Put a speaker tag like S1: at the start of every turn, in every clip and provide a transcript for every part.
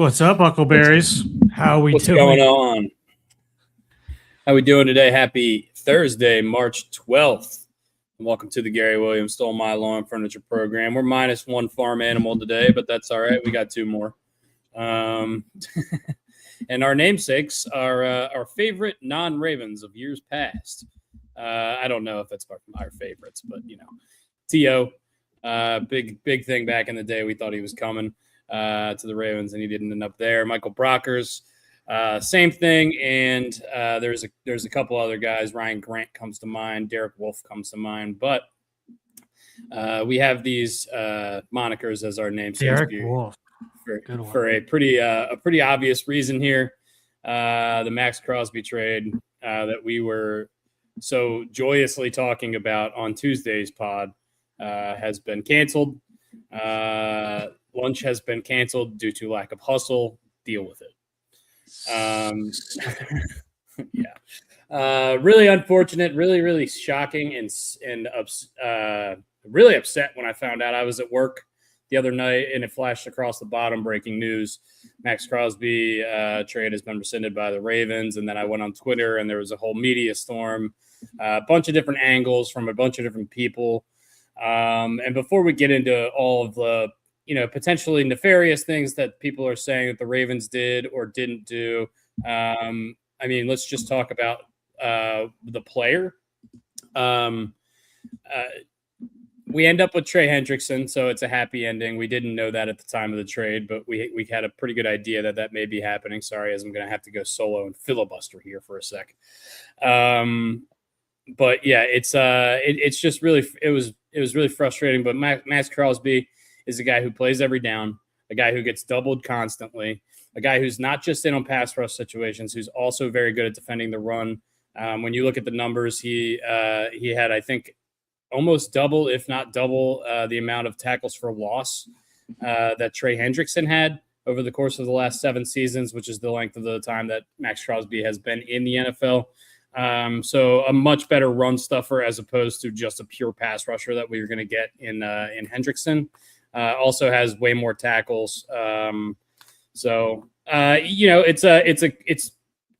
S1: What's up, Huckleberries? How we
S2: What's
S1: doing?
S2: going on? How we doing today? Happy Thursday, March 12th. And welcome to the Gary Williams Stole My Lawn Furniture Program. We're minus one farm animal today, but that's all right. We got two more. And our namesakes are our favorite non-Ravens of years past. I don't know if it's our favorites, but, you know, T.O., big thing back in the day. We thought he was coming to the Ravens, and he didn't end up there. Michael Brockers, same thing. And there's a couple other guys. Ryan Grant comes to mind. Derek Wolfe comes to mind. But we have these monikers as our namesakes.
S1: Derek Wolfe.
S2: For a pretty obvious reason here. The Maxx Crosby trade that we were so joyously talking about on Tuesday's pod has been canceled. Lunch has been canceled due to lack of hustle. Deal with it. Yeah. Really unfortunate, really shocking, and really upset when I found out. I was at work the other night and it flashed across the bottom, breaking news: Maxx Crosby trade has been rescinded by the Ravens. And then I went on Twitter and there was a whole media storm, a bunch of different angles from a bunch of different people. And before we get into all of the, potentially nefarious things that people are saying that the Ravens did or didn't do, let's just talk about the player. We end up with Trey Hendrickson, so it's a happy ending. We didn't know that at the time of the trade, but we had a pretty good idea that may be happening. Sorry, as I'm going to have to go solo and filibuster here for a sec. But yeah, it's just really it was really frustrating. But Maxx Crosby is a guy who plays every down, a guy who gets doubled constantly, a guy who's not just in on pass rush situations, who's also very good at defending the run. When you look at the numbers, he had, I think, almost double, if not double, the amount of tackles for loss that Trey Hendrickson had over the course of the last 7 seasons, which is the length of the time that Maxx Crosby has been in the NFL. So a much better run stuffer as opposed to just a pure pass rusher that we were going to get in Hendrickson. Also has way more tackles. It's a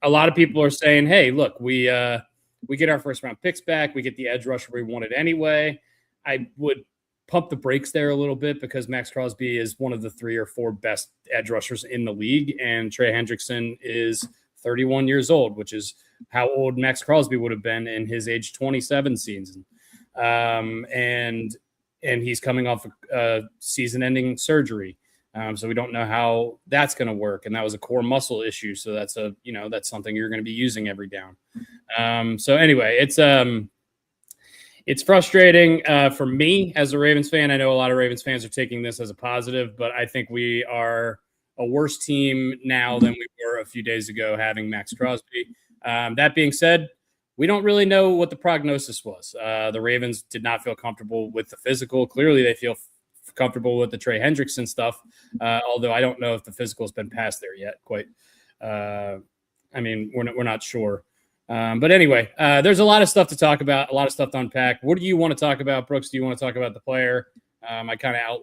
S2: lot of people are saying, hey, look, we get our first round picks back. We get the edge rusher we wanted anyway. I would pump the brakes there a little bit because Maxx Crosby is one of the 3 or 4 best edge rushers in the league. And Trey Hendrickson is 31 years old, which is how old Maxx Crosby would have been in his age 27 season. And he's coming off a season-ending surgery. So we don't know how that's going to work. And that was a core muscle issue. So that's that's something you're going to be using every down. So anyway, it's frustrating for me as a Ravens fan. I know a lot of Ravens fans are taking this as a positive, but I think we are a worse team now than we were a few days ago having Maxx Crosby. That being said, we don't really know what the prognosis was. The Ravens did not feel comfortable with the physical. Clearly, they feel comfortable with the Trey Hendrickson stuff, although I don't know if the physical has been passed there yet. Quite. We're not sure. But anyway, there's a lot of stuff to talk about, a lot of stuff to unpack. What do you want to talk about, Brooks? Do you want to talk about the player? I kind of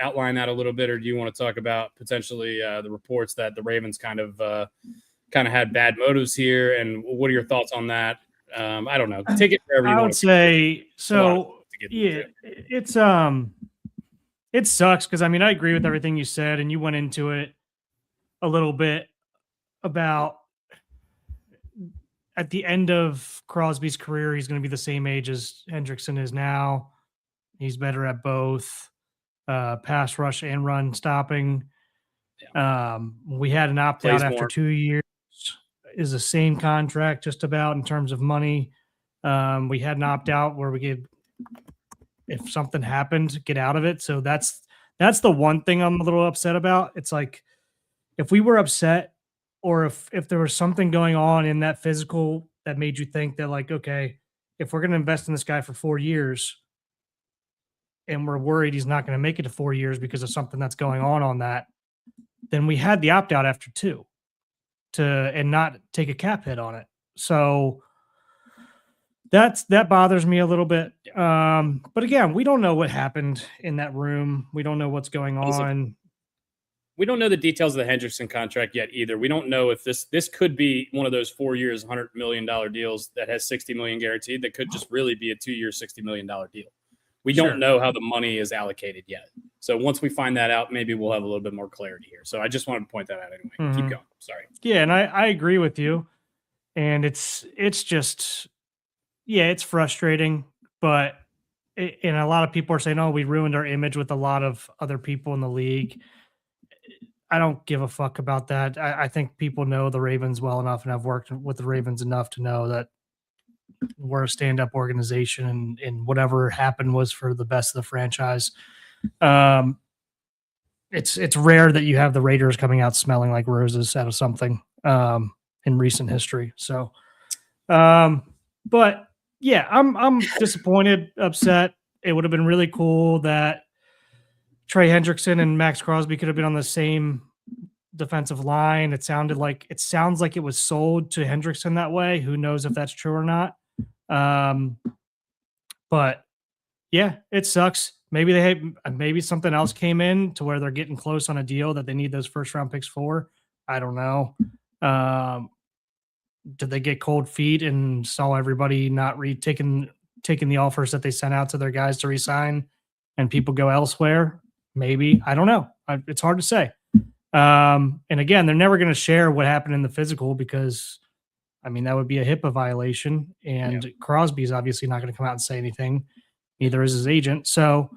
S2: outline that a little bit, or do you want to talk about potentially the reports that the Ravens kind of had bad motives here? And what are your thoughts on that? I don't know. Take it wherever you want.
S1: I would say so. Yeah, it sucks because I agree with everything you said, and you went into it a little bit about at the end of Crosby's career, he's going to be the same age as Hendrickson is now. He's better at both pass rush and run stopping. Yeah. We had an opt-out after 2 years. Is the same contract just about in terms of money. We had an opt-out where we could, if something happened, get out of it. So that's the one thing I'm a little upset about. It's like if we were upset or if there was something going on in that physical that made you think that, like, okay, if we're going to invest in this guy for 4 years and we're worried he's not going to make it to 4 years because of something that's going on that, then we had the opt-out after 2 and not take a cap hit on it. So that bothers me a little bit. But again, we don't know what happened in that room. We don't know what's going on.
S2: we don't know the details of the Hendrickson contract yet either. We don't know if this could be one of those 4 years, $100 million deals that has $60 million guaranteed. That could just really be a 2-year, $60 million deal. We don't know how the money is allocated yet. So once we find that out, maybe we'll have a little bit more clarity here. So I just wanted to point that out anyway. Keep going. Sorry.
S1: Yeah, and I agree with you. And it's just, yeah, it's frustrating, but and a lot of people are saying, oh, we ruined our image with a lot of other people in the league. I don't give a fuck about that. I think people know the Ravens well enough, and I've worked with the Ravens enough to know that we're a stand-up organization, and whatever happened was for the best of the franchise. It's rare that you have the Raiders coming out smelling like roses out of something in recent history. So, but yeah, I'm disappointed, upset. It would have been really cool that Trey Hendrickson and Maxx Crosby could have been on the same defensive line. It sounds like it was sold to Hendrickson that way. Who knows if that's true or not? But yeah, it sucks. Maybe something else came in to where they're getting close on a deal that they need those first round picks for. I don't know. Did they get cold feet and saw everybody not taking the offers that they sent out to their guys to resign, and people go elsewhere? Maybe. I don't know. It's hard to say. And again, they're never going to share what happened in the physical because, I mean, that would be a HIPAA violation. And Crosby's obviously not going to come out and say anything. Neither is his agent. So,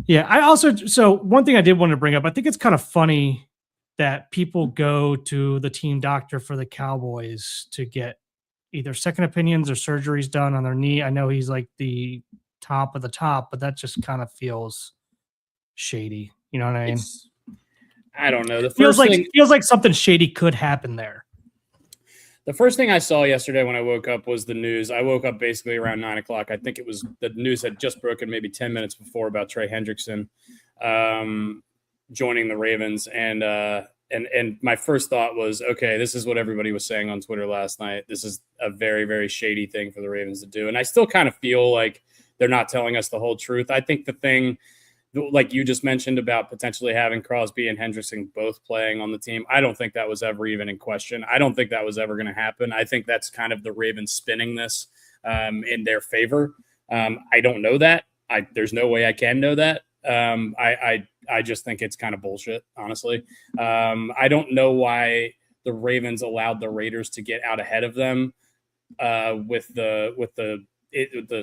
S1: yeah. So one thing I did want to bring up, I think it's kind of funny that people go to the team doctor for the Cowboys to get either second opinions or surgeries done on their knee. I know he's like the top of the top, but that just kind of feels shady. You know what I mean?
S2: I don't know.
S1: Feels like something shady could happen there.
S2: The first thing I saw yesterday when I woke up was the news. I woke up basically around 9 o'clock. I think it was the news had just broken maybe 10 minutes before about Trey Hendrickson joining the Ravens. And my first thought was, okay, this is what everybody was saying on Twitter last night. This is a very, very shady thing for the Ravens to do. And I still kind of feel like they're not telling us the whole truth. I think the thing, like you just mentioned about potentially having Crosby and Hendrickson both playing on the team, I don't think that was ever even in question. I don't think that was ever going to happen. I think that's kind of the Ravens spinning this in their favor. I don't know that. There's no way I can know that. I just think it's kind of bullshit, honestly. I don't know why the Ravens allowed the Raiders to get out ahead of them with the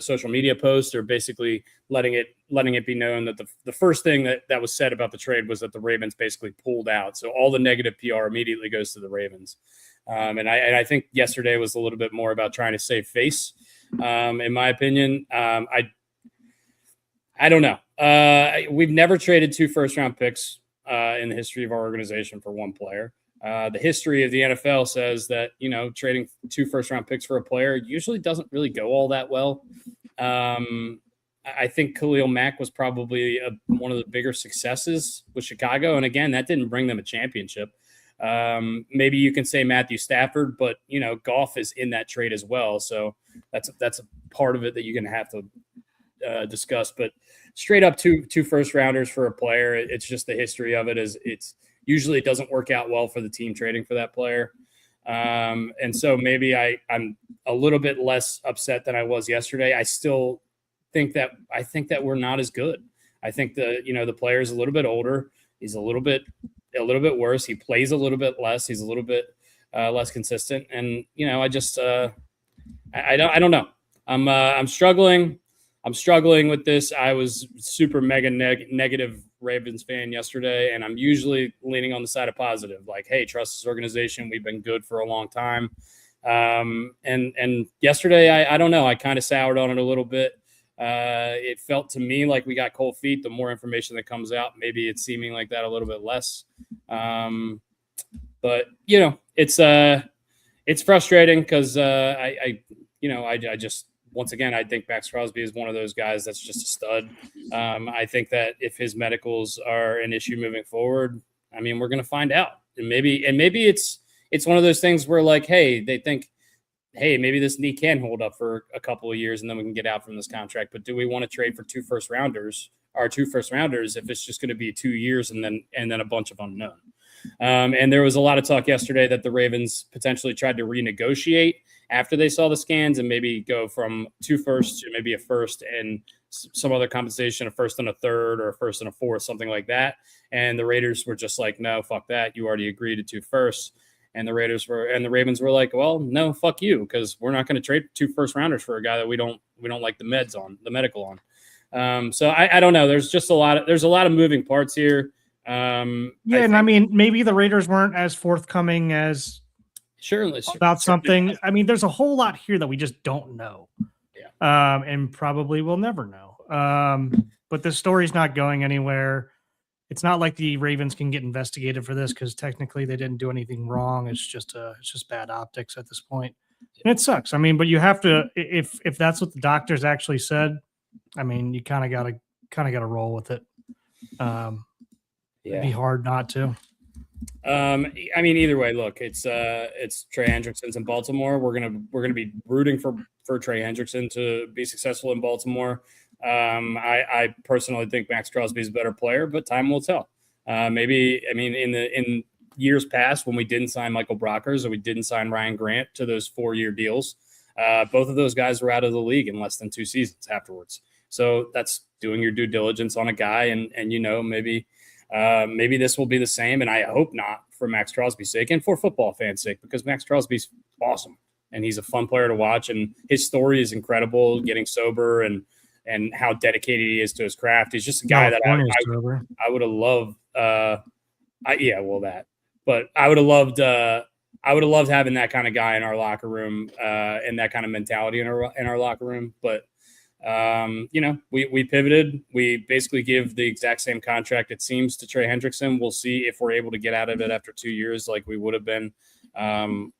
S2: social media post, or basically letting it be known that the first thing that was said about the trade was that the Ravens basically pulled out. So all the negative PR immediately goes to the Ravens. And I think yesterday was a little bit more about trying to save face. In my opinion, I don't know. We've never traded 2 first-round picks in the history of our organization for one player. The history of the NFL says that, trading 2 first-round picks for a player usually doesn't really go all that well. I think Khalil Mack was probably one of the bigger successes with Chicago. And again, that didn't bring them a championship. Maybe you can say Matthew Stafford, but, Goff is in that trade as well. So that's a part of it that you're going to have to discuss. But straight up two first rounders for a player, it's just the history of it is it's usually it doesn't work out well for the team trading for that player. And so maybe I'm a little bit less upset than I was yesterday. I still think that we're not as good. I think the player is a little bit older. He's a little bit worse. He plays a little bit less. He's a little bit less consistent. And I just I don't know. I'm struggling. I'm struggling with this. I was super mega negative Ravens fan yesterday, and I'm usually leaning on the side of positive. Like, hey, trust this organization. We've been good for a long time. And yesterday, I don't know. I kind of soured on it a little bit. It felt to me like we got cold feet. The more information that comes out, maybe it's seeming like that a little bit less. But it's frustrating because I just. Once again, I think Maxx Crosby is one of those guys that's just a stud. I think that if his medicals are an issue moving forward, I mean, we're going to find out. And maybe it's one of those things where like, hey, they think, hey, maybe this knee can hold up for a couple of years and then we can get out from this contract. But do we want to trade for 2 first rounders? our 2 first rounders if it's just going to be 2 years and then a bunch of unknown. And there was a lot of talk yesterday that the Ravens potentially tried to renegotiate after they saw the scans and maybe go from 2 firsts to maybe a first and some other compensation, a first and a third or a first and a fourth, something like that. And the Raiders were just like, no, fuck that. You already agreed to 2 firsts. And the Ravens were like, well, no, fuck you, because we're not going to trade 2 first rounders for a guy that we don't like the medical on. So I don't know. There's a lot of moving parts here.
S1: I mean, maybe the Raiders weren't as forthcoming as about something. I mean, there's a whole lot here that we just don't know. Yeah. And probably we'll never know. But the story's not going anywhere. It's not like the Ravens can get investigated for this because technically they didn't do anything wrong. It's just bad optics at this point. And it sucks. I mean, but you have to, if that's what the doctors actually said, I mean, you kind of gotta roll with it. It'd be hard not to.
S2: I mean, either way, look, it's Trey Hendrickson's in Baltimore. We're gonna be rooting for Trey Hendrickson to be successful in Baltimore. I personally think Maxx Crosby is a better player, but time will tell. Maybe, I mean, in years past when we didn't sign Michael Brockers or we didn't sign Ryan Grant to those 4-year deals, both of those guys were out of the league in less than 2 seasons afterwards. So that's doing your due diligence on a guy, and maybe this will be the same, and I hope not, for Maxx Crosby's sake and for football fans' sake, because Maxx Crosby's awesome and he's a fun player to watch, and his story is incredible, getting sober and how dedicated he is to his craft. He's just a guy that I would have loved. But I would have loved having that kind of guy in our locker room and that kind of mentality in our locker room. But we pivoted. We basically give the exact same contract, it seems, to Trey Hendrickson. We'll see if we're able to get out of it after 2 years, like we would have been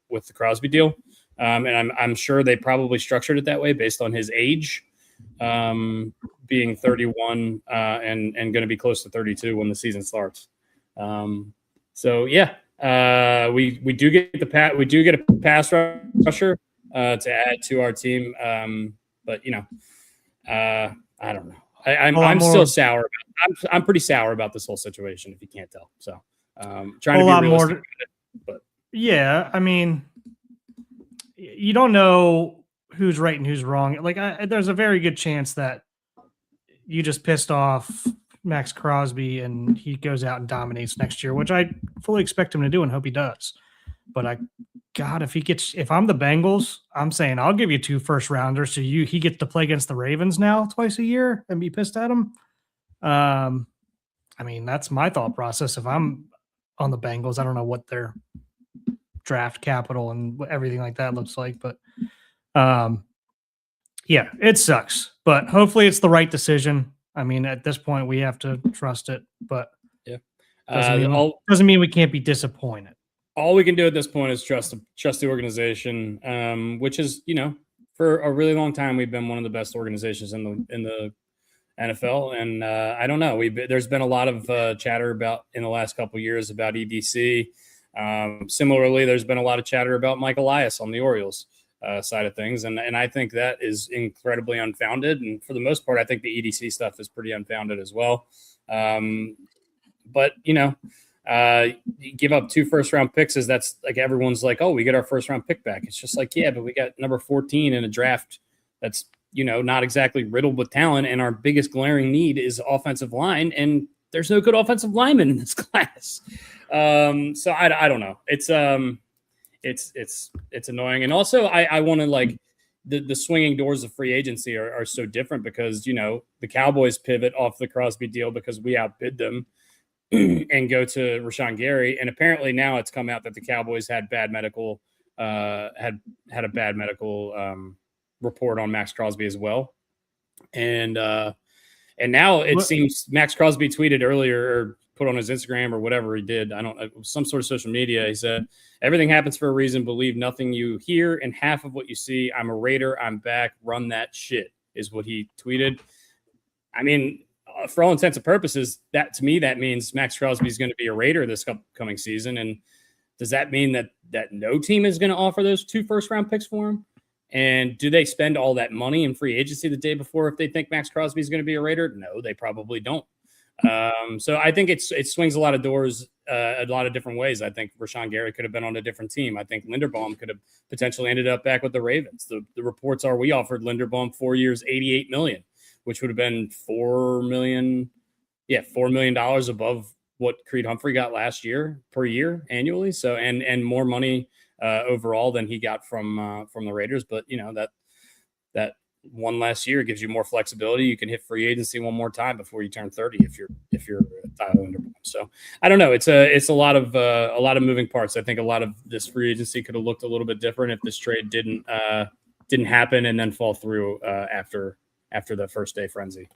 S2: with the Crosby deal. And I'm sure they probably structured it that way based on his age, being 31 and going to be close to 32 when the season starts. We do get a pass rusher to add to our team. But I don't know. I'm still sour. I'm pretty sour about this whole situation, if you can't tell. So trying to be realistic. But
S1: yeah, I mean, you don't know who's right and who's wrong. Like, there's a very good chance that you just pissed off Maxx Crosby and he goes out and dominates next year, which I fully expect him to do and hope he does. But if I'm the Bengals, I'm saying I'll give you 2 first rounders so he gets to play against the Ravens now twice a year and be pissed at him. I mean, that's my thought process. If I'm on the Bengals, I don't know what their draft capital and everything like that looks like, but it sucks. But hopefully it's the right decision. I mean, at this point we have to trust it, but doesn't mean we can't be disappointed.
S2: All we can do at this point is trust the organization, which is, for a really long time, we've been one of the best organizations in the NFL. And I don't know, there's been a lot of chatter in the last couple of years about EDC. Similarly, there's been a lot of chatter about Mike Elias on the Orioles side of things. And I think that is incredibly unfounded. And for the most part, I think the EDC stuff is pretty unfounded as well. But you give up 2 first-round picks, that's like everyone's like, oh, we get our first-round pick back. It's just like, yeah, but we got number 14 in a draft that's, not exactly riddled with talent, and our biggest glaring need is offensive line, and there's no good offensive linemen in this class. So I don't know. It's annoying, and also I want to, like, the swinging doors of free agency are so different because the Cowboys pivot off the Crosby deal because we outbid them and go to Rashawn Gary. And apparently now it's come out that the Cowboys had bad medical, had a bad medical report on Maxx Crosby as well. And now it seems Maxx Crosby tweeted earlier or put on his Instagram or whatever he did. I don't know, some sort of social media. He said, everything happens for a reason. Believe nothing you hear and half of what you see. I'm a Raider. I'm back. Run that shit is what he tweeted. I mean, for all intents and purposes, that to me, that means Maxx Crosby is going to be a Raider this upcoming season. And does that mean that no team is going to offer those 2 first-round picks for him? And do they spend all that money in free agency the day before if they think Maxx Crosby is going to be a Raider? No, they probably don't. So I think it swings a lot of doors a lot of different ways. I think Rashawn Gary could have been on a different team. I think Linderbaum could have potentially ended up back with the Ravens. The reports are we offered Linderbaum 4 years, $88 million, which would have been $4 million above what Creed Humphrey got last year per year annually. So and more money overall than he got from the Raiders. But that one last year gives you more flexibility. You can hit free agency one more time before you turn 30 if you're Tyler Linderbaum. So I don't know. It's a lot of moving parts. I think a lot of this free agency could have looked a little bit different if this trade didn't happen and then fall through after the first day frenzy.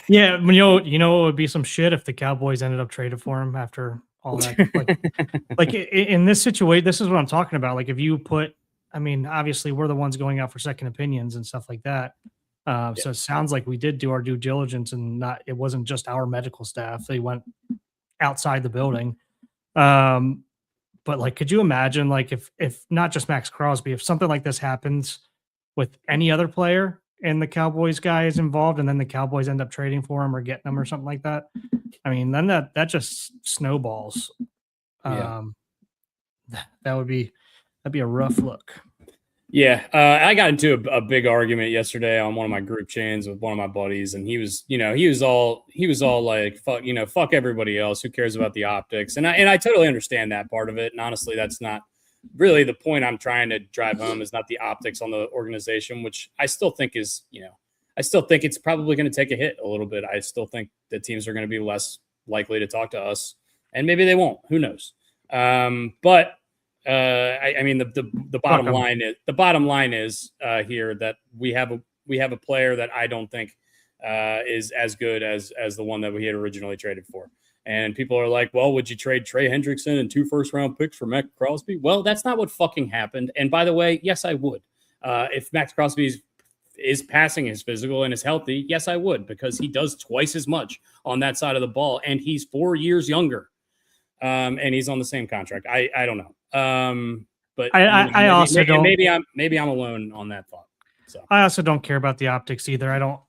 S1: Yeah, you know what would be some shit if the Cowboys ended up trading for him after all that. Like in this situation, this is what I'm talking about. Like if you put, I mean, obviously we're the ones going out for second opinions and stuff like that. So it sounds like we did do our due diligence and it wasn't just our medical staff. They went outside the building. But like, could you imagine like if not just Maxx Crosby, if something like this happens with any other player and the Cowboys guy is involved and then the Cowboys end up trading for him or getting him or something like that? I mean, then that just snowballs. That'd be a rough look.
S2: Yeah, I got into a big argument yesterday on one of my group chains with one of my buddies, and he was all like, fuck everybody else. Who cares about the optics? And I totally understand that part of it. And honestly, that's not really the point I'm trying to drive home. Is not the optics on the organization, which I still think is, I still think it's probably going to take a hit a little bit. I still think the teams are going to be less likely to talk to us, and maybe they won't. Who knows? But I mean, the bottom line is here that we have a player that I don't think is as good as the one that we had originally traded for. And people are like, well, would you trade Trey Hendrickson and 2 first-round picks for Maxx Crosby? Well, that's not what fucking happened. And by the way, yes, I would. If Maxx Crosby is passing his physical and is healthy, yes, I would, because he does twice as much on that side of the ball, and he's 4 years younger. And he's on the same contract. I don't know. But
S1: I also don't.
S2: Maybe I'm alone on that thought. So
S1: I also don't care about the optics either.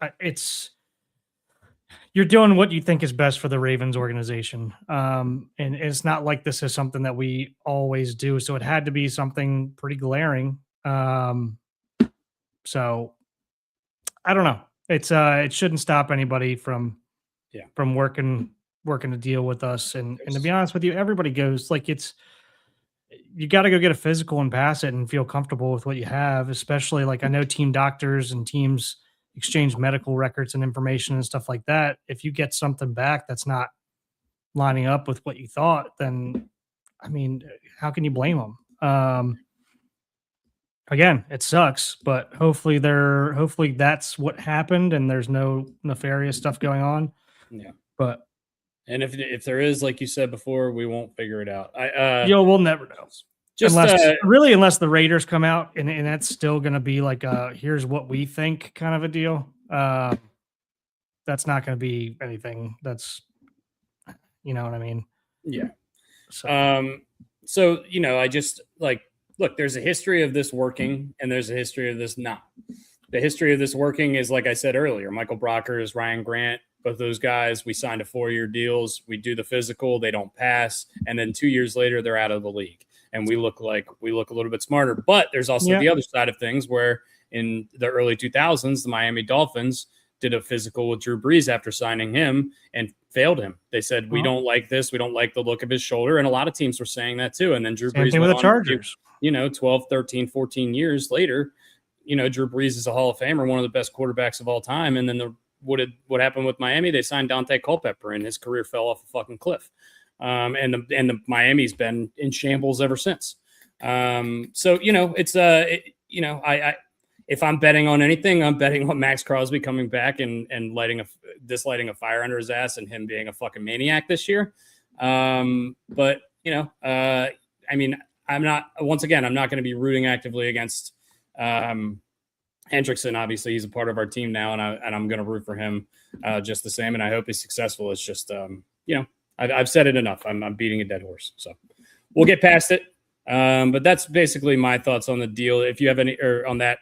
S1: You're doing what you think is best for the Ravens organization. And it's not like this is something that we always do. So it had to be something pretty glaring. So I don't know. It shouldn't stop anybody from working to deal with us. And to be honest with you, everybody goes like you got to go get a physical and pass it and feel comfortable with what you have, especially like I know team doctors and teams exchange medical records and information and stuff like that. If you get something back that's not lining up with what you thought, then I mean, how can you blame them? Again, it sucks, but hopefully that's what happened and there's no nefarious stuff going on.
S2: Yeah.
S1: But
S2: and if there is, like you said before, we won't figure it out.
S1: We'll never know. Unless the Raiders come out and that's still going to be like here's what we think kind of a deal. That's not going to be anything. That's, you know what I mean?
S2: Yeah. So I just look, there's a history of this working and there's a history of this not. The history of this working is, like I said earlier, Michael Brockers, Ryan Grant, both those guys, we signed a 4-year deals. We do the physical, they don't pass. And then 2 years later, they're out of the league. And we look a little bit smarter. But there's also the other side of things where in the early 2000s, the Miami Dolphins did a physical with Drew Brees after signing him and failed him. They said, we don't like this. We don't like the look of his shoulder. And a lot of teams were saying that too. And then Drew Brees
S1: with the Chargers.
S2: 12, 13, 14 years later, Drew Brees is a Hall of Famer, one of the best quarterbacks of all time. And then what happened with Miami? They signed Dante Culpepper and his career fell off a fucking cliff. And the Miami's been in shambles ever since. So it's if I'm betting on anything, I'm betting on Maxx Crosby coming back and lighting a fire under his ass and him being a fucking maniac this year. But I mean, I'm not going to be rooting actively against Hendrickson. Obviously, he's a part of our team now, and I'm going to root for him just the same. And I hope he's successful. It's just I've said it enough. I'm beating a dead horse. So we'll get past it. But that's basically my thoughts on the deal. If you have any, or on that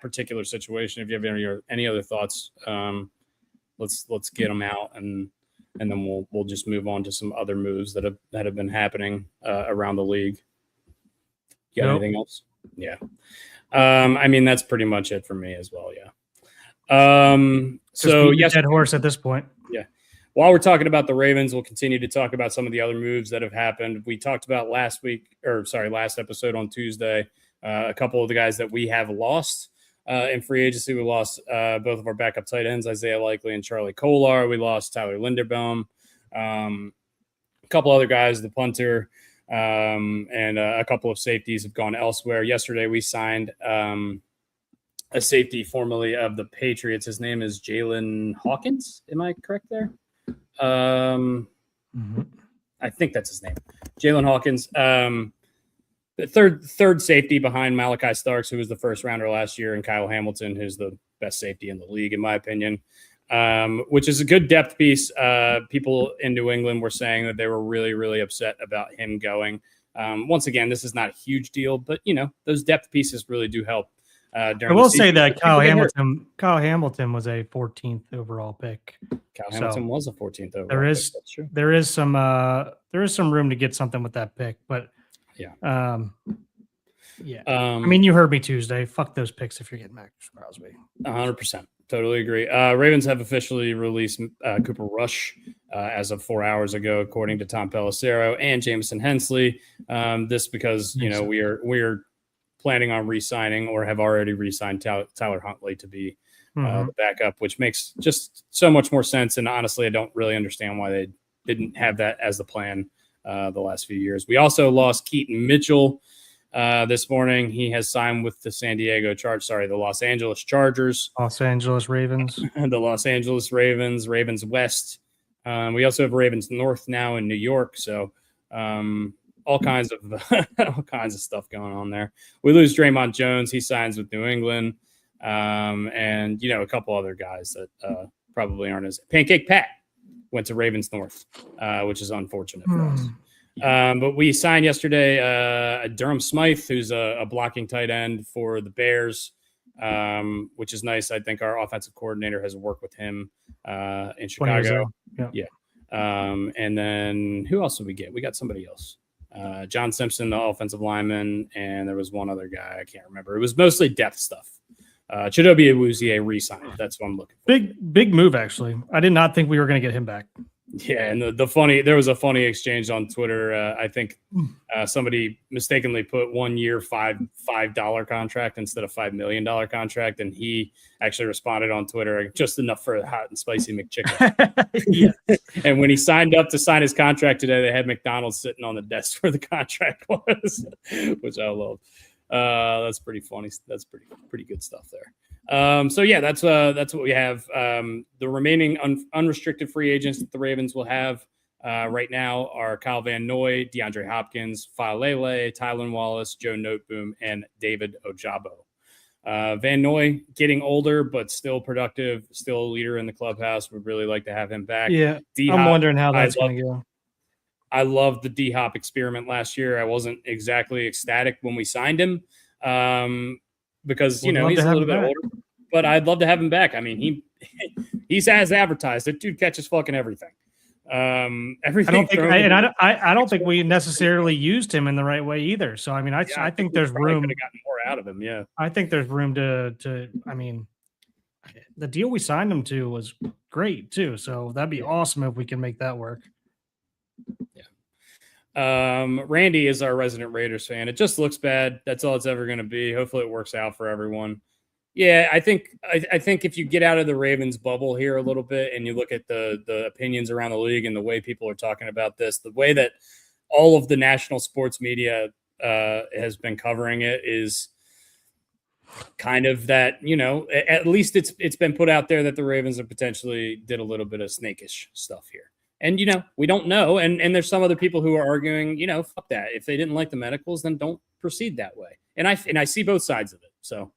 S2: particular situation, if you have any other thoughts, let's get them out, and then we'll just move on to some other moves that have been happening around the league. You got anything else? Yeah. I mean, that's pretty much it for me as well. Yeah. So
S1: yes, dead horse at this point.
S2: Yeah. While we're talking about the Ravens, we'll continue to talk about some of the other moves that have happened. We talked about last episode on Tuesday, a couple of the guys that we have lost in free agency. We lost both of our backup tight ends, Isaiah Likely and Charlie Kolar. We lost Tyler Linderbaum. A couple other guys, the punter, and a couple of safeties have gone elsewhere. Yesterday, we signed a safety formerly of the Patriots. His name is Jalen Hawkins. Am I correct there? I think that's his name, Jalen Hawkins. The third safety behind Malachi Starks, who was the first rounder last year, and Kyle Hamilton, who's the best safety in the league, in my opinion, which is a good depth piece. People in New England were saying that they were really, really upset about him going. Once again, this is not a huge deal, but those depth pieces really do help. I will
S1: say that Kyle Hamilton was a 14th overall pick.
S2: Kyle Hamilton was a 14th overall.
S1: There is some room to get something with that pick, but I mean, you heard me Tuesday. Fuck those picks if you're getting Maxx Crosby.
S2: 100%. Totally agree. Ravens have officially released Cooper Rush as of 4 hours ago, according to Tom Pelissero and Jamison Hensley. This because we are planning on re-signing or have already re-signed Tyler Huntley to be the backup, which makes just so much more sense. And honestly, I don't really understand why they didn't have that as the plan the last few years. We also lost Keaton Mitchell this morning. He has signed with the the Los Angeles Chargers.
S1: Los Angeles Ravens.
S2: The Los Angeles Ravens, Ravens West. We also have Ravens North now in New York. So all kinds of stuff going on there. We lose Draymond Jones. He signs with New England. And a couple other guys that probably aren't as Pancake Pat went to Ravens North, which is unfortunate for us. But we signed yesterday Durham Smythe, who's a blocking tight end for the Bears, which is nice. I think our offensive coordinator has worked with him in Chicago. Yeah. And then who else did we get? We got somebody else. John Simpson, the offensive lineman, and there was one other guy. I can't remember. It was mostly depth stuff. Chidobe Awuzie re-signed. That's what I'm looking for.
S1: Big move, actually. I did not think we were going to get him back.
S2: Yeah, and there was a funny exchange on Twitter. I think somebody mistakenly put 1 year $5 contract instead of $5 million contract, and he actually responded on Twitter, just enough for a hot and spicy McChicken.
S1: Yeah.
S2: And when he signed up to sign his contract today, they had McDonald's sitting on the desk where the contract was, which I love. That's pretty funny. That's pretty good stuff there. So yeah, that's what we have. The remaining unrestricted free agents that the Ravens will have right now are Kyle Van Noy, DeAndre Hopkins, Faalele, Tylan Wallace, Joe Noteboom, and David Ojabo. Van Noy getting older, but still productive, still a leader in the clubhouse. Would really like to have him back.
S1: Yeah, I'm wondering how that's going to go.
S2: I loved the D-Hop experiment last year. I wasn't exactly ecstatic when we signed him because, he's a little bit older. But I'd love to have him back. I mean, he's as advertised. That dude catches fucking everything. Everything.
S1: I don't think we necessarily used him in the right way either. So I mean, I think there's room.
S2: Could have gotten more out of him. Yeah,
S1: I think there's room to. I mean, the deal we signed him to was great too. So that'd be awesome if we can make that work.
S2: Yeah. Randy is our resident Raiders fan. It just looks bad. That's all it's ever going to be. Hopefully, it works out for everyone. Yeah, I think if you get out of the Ravens bubble here a little bit and you look at the opinions around the league and the way people are talking about this, the way that all of the national sports media has been covering it is kind of that, at least it's been put out there that the Ravens have potentially did a little bit of snakish stuff here. And, we don't know. And there's some other people who are arguing, fuck that. If they didn't like the medicals, then don't proceed that way. And I see both sides of it. So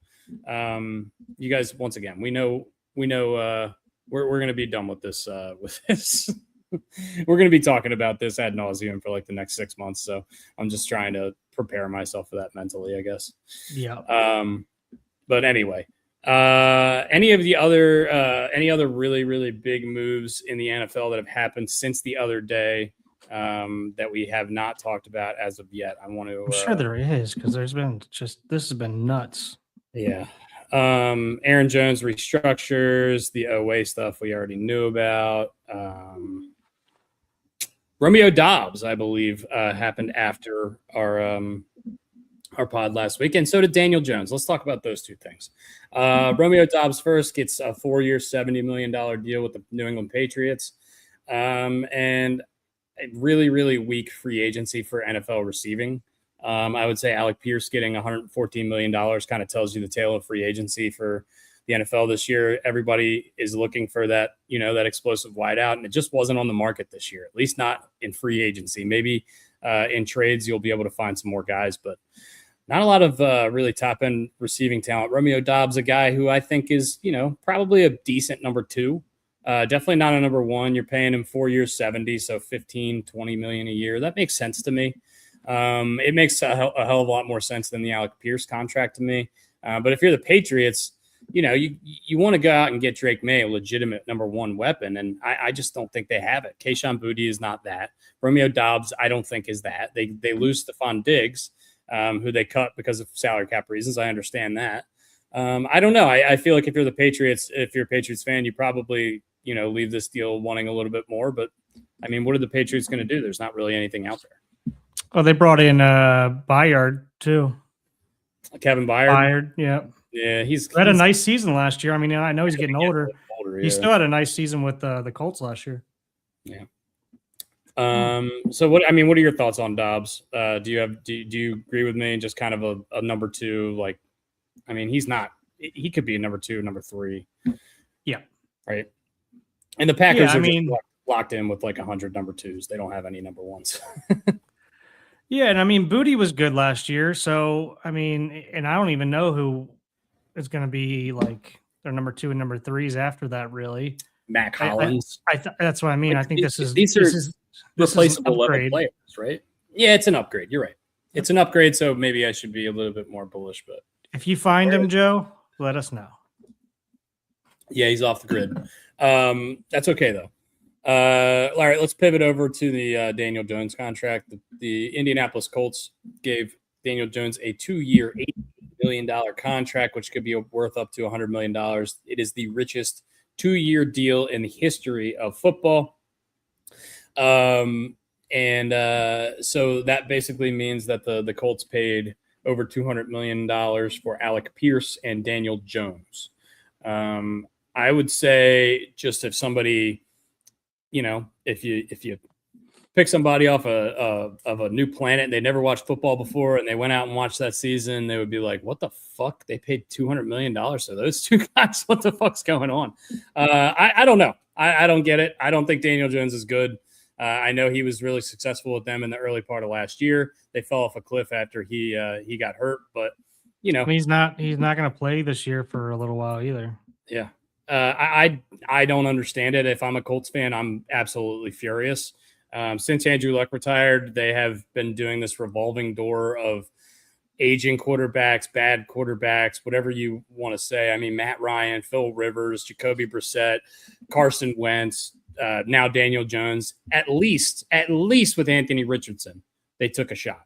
S2: you guys, once again, we know we're going to be done with this we're going to be talking about this ad nauseum for like the next 6 months. So I'm just trying to prepare myself for that mentally, I guess.
S1: Yeah.
S2: But anyway, any other really, really big moves in the NFL that have happened since the other day that we have not talked about as of yet? I want to.
S1: I'm sure there is, because this has been nuts.
S2: Yeah. Aaron Jones restructures the OA stuff we already knew about. Romeo Dobbs, I believe, happened after our pod last week, and so did Daniel Jones. Let's talk about those two things. Romeo Dobbs first gets a 4-year, $70 million deal with the New England Patriots, and a really, really weak free agency for NFL receiving. I would say Alec Pierce getting $114 million kind of tells you the tale of free agency for the NFL this year. Everybody is looking for that, that explosive wideout, and it just wasn't on the market this year, at least not in free agency. Maybe in trades you'll be able to find some more guys, but not a lot of really top-end receiving talent. Romeo Dobbs, a guy who I think is, probably a decent number 2. Definitely not a number 1. You're paying him 4 years, 70, so 15, 20 million a year. That makes sense to me. It makes a hell of a lot more sense than the Alec Pierce contract to me. But if you're the Patriots, you want to go out and get Drake May, a legitimate number 1 weapon, and I just don't think they have it. Kayshon Boutte is not that. Romeo Dobbs, I don't think is that. They lose Stephon Diggs, who they cut because of salary cap reasons. I understand that. I don't know. I feel like if you're the Patriots, if you're a Patriots fan, you probably, leave this deal wanting a little bit more. But, I mean, what are the Patriots going to do? There's not really anything out there.
S1: Oh, they brought in Byard, too.
S2: Kevin Byard?
S1: Byard, yeah.
S2: Yeah, he's
S1: had a nice season last year. I mean, I know he's getting older.
S2: Yeah.
S1: He still had a nice season with the Colts last year.
S2: Yeah. So what are your thoughts on Dobbs? Do you agree with me? Just kind of a number 2, like, I mean, he could be a number 2, number 3.
S1: Yeah.
S2: Right. And the Packers are
S1: just
S2: locked in with like 100 number 2s. They don't have any number 1s.
S1: Yeah. And I mean, Boutte was good last year. So, I mean, and I don't even know who is going to be like their number 2 and number 3s after that, really.
S2: Mac Hollins.
S1: That's what I mean. Like, I think
S2: these are replaceable level players, right? Yeah, it's an upgrade. You're right. It's an upgrade, so maybe I should be a little bit more bullish. But
S1: if you find him, Joe, let us know.
S2: Yeah, he's off the grid. That's okay though. All right, let's pivot over to the Daniel Jones contract. The Indianapolis Colts gave Daniel Jones a 2-year, $80 million contract, which could be worth up to $100 million. It is the richest 2-year deal in the history of football. So that basically means that the Colts paid over $200 million for Alec Pierce and Daniel Jones. I would say just if somebody, if you pick somebody off of a new planet and they never watched football before and they went out and watched that season, they would be like, what the fuck? They paid $200 million to those two guys. What the fuck's going on? I don't know. I don't get it. I don't think Daniel Jones is good. I know he was really successful with them in the early part of last year. They fell off a cliff after he got hurt, but
S1: he's not going to play this year for a little while either.
S2: Yeah. I don't understand it. If I'm a Colts fan, I'm absolutely furious. Since Andrew Luck retired, they have been doing this revolving door of aging quarterbacks, bad quarterbacks, whatever you want to say. I mean, Matt Ryan, Phil Rivers, Jacoby Brissett, Carson Wentz, now Daniel Jones. At least with Anthony Richardson, they took a shot.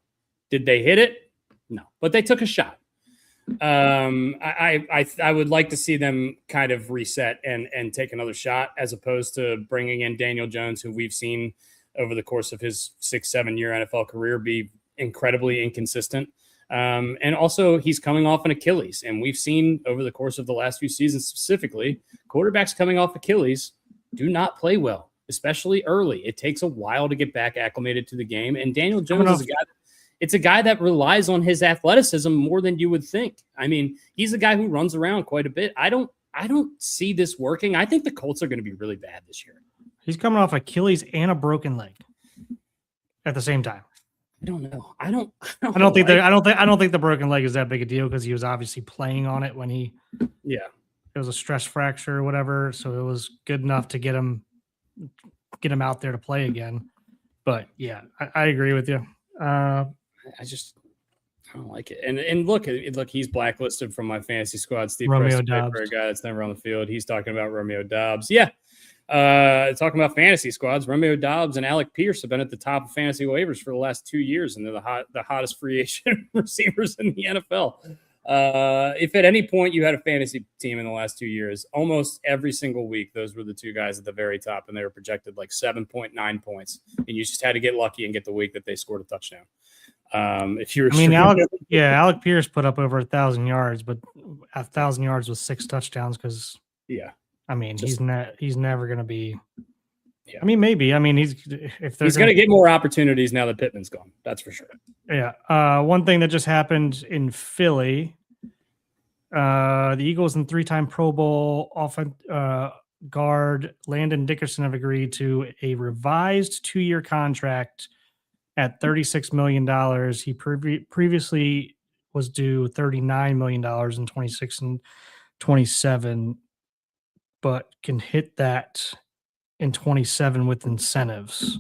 S2: Did they hit it? No, but they took a shot. I would like to see them kind of reset and take another shot as opposed to bringing in Daniel Jones, who we've seen over the course of his 6-7 year NFL career be incredibly inconsistent. And also he's coming off an Achilles, and we've seen over the course of the last few seasons specifically, quarterbacks coming off Achilles do not play well, especially early. It takes a while to get back acclimated to the game. And Daniel Jones is a guy that relies on his athleticism more than you would think. I mean, he's a guy who runs around quite a bit. I don't see this working. I think the Colts are going to be really bad this year.
S1: He's coming off Achilles and a broken leg at the same time.
S2: I don't know. I don't think
S1: the broken leg is that big a deal because he was obviously playing on it when it was a stress fracture or whatever. So it was good enough to get him get him out there to play again. But yeah, I agree with you.
S2: I don't like it. And look, he's blacklisted from my fantasy squad. Steve
S1: Romeo
S2: Preston,
S1: Dobbs.
S2: for a guy that's never on the field. He's talking about Romeo Dobbs. Yeah. Talking about fantasy squads, Romeo Dobbs and Alec Pierce have been at the top of fantasy waivers for the last 2 years, and they're the hottest free agent receivers in the NFL. If at any point you had a fantasy team in the last 2 years, almost every single week, those were the two guys at the very top, and they were projected like 7.9 points, and you just had to get lucky and get the week that they scored a touchdown. If you were,
S1: Alec Pierce put up over 1,000 yards, but 1,000 yards with 6 touchdowns because I mean, he's never going to be. Yeah. I mean, maybe. I mean, he's going
S2: to get more opportunities now that Pittman's gone. That's for sure.
S1: Yeah. One thing that just happened in Philly, the Eagles and 3-time Pro Bowl guard Landon Dickerson have agreed to a revised 2-year contract at $36 million. He previously was due $39 million in 26 and 27. But can hit that in 27 with incentives.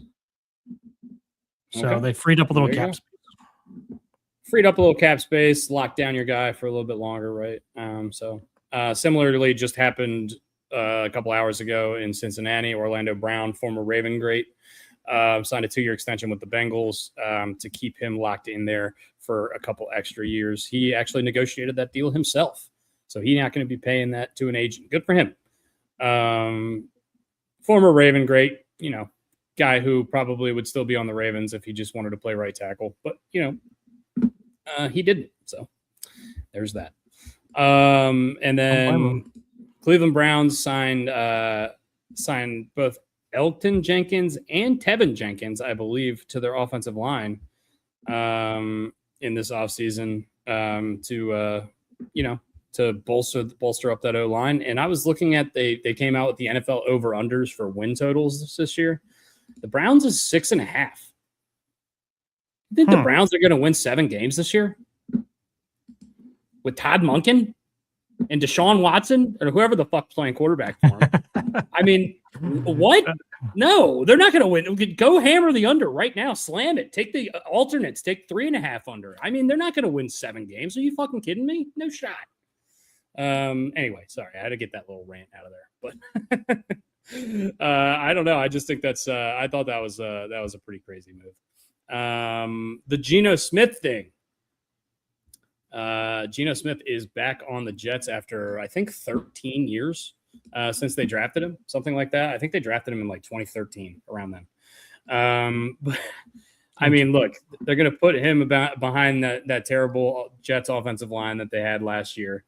S1: So they freed up a little cap space.
S2: Freed up a little cap space, locked down your guy for a little bit longer, right? Similarly, just happened a couple hours ago in Cincinnati. Orlando Brown, former Raven great, signed a 2-year extension with the Bengals to keep him locked in there for a couple extra years. He actually negotiated that deal himself. So he's not going to be paying that to an agent. Good for him. Former Raven great, guy who probably would still be on the Ravens if he just wanted to play right tackle, but he didn't. So there's that. And then Cleveland Browns signed both Elton Jenkins and Tevin Jenkins, I believe, to their offensive line, in this offseason, to bolster up that O-line. And I was looking at, they came out with the NFL over-unders for win totals this year. The Browns is 6.5. You think the Browns are going to win 7 games this year? With Todd Monken and Deshaun Watson or whoever the fuck playing quarterback for him? I mean, what? No, they're not going to win. Go hammer the under right now. Slam it. Take the alternates. Take 3.5 under. I mean, they're not going to win 7 games. Are you fucking kidding me? No shot. Anyway, sorry, I had to get that little rant out of there, but I don't know. I just think that's I thought that was a pretty crazy move. The Geno Smith thing. Geno Smith is back on the Jets after I think 13 years since they drafted him, something like that. I think they drafted him in like 2013, around then. But I mean, look, they're going to put him behind that terrible Jets offensive line that they had last year.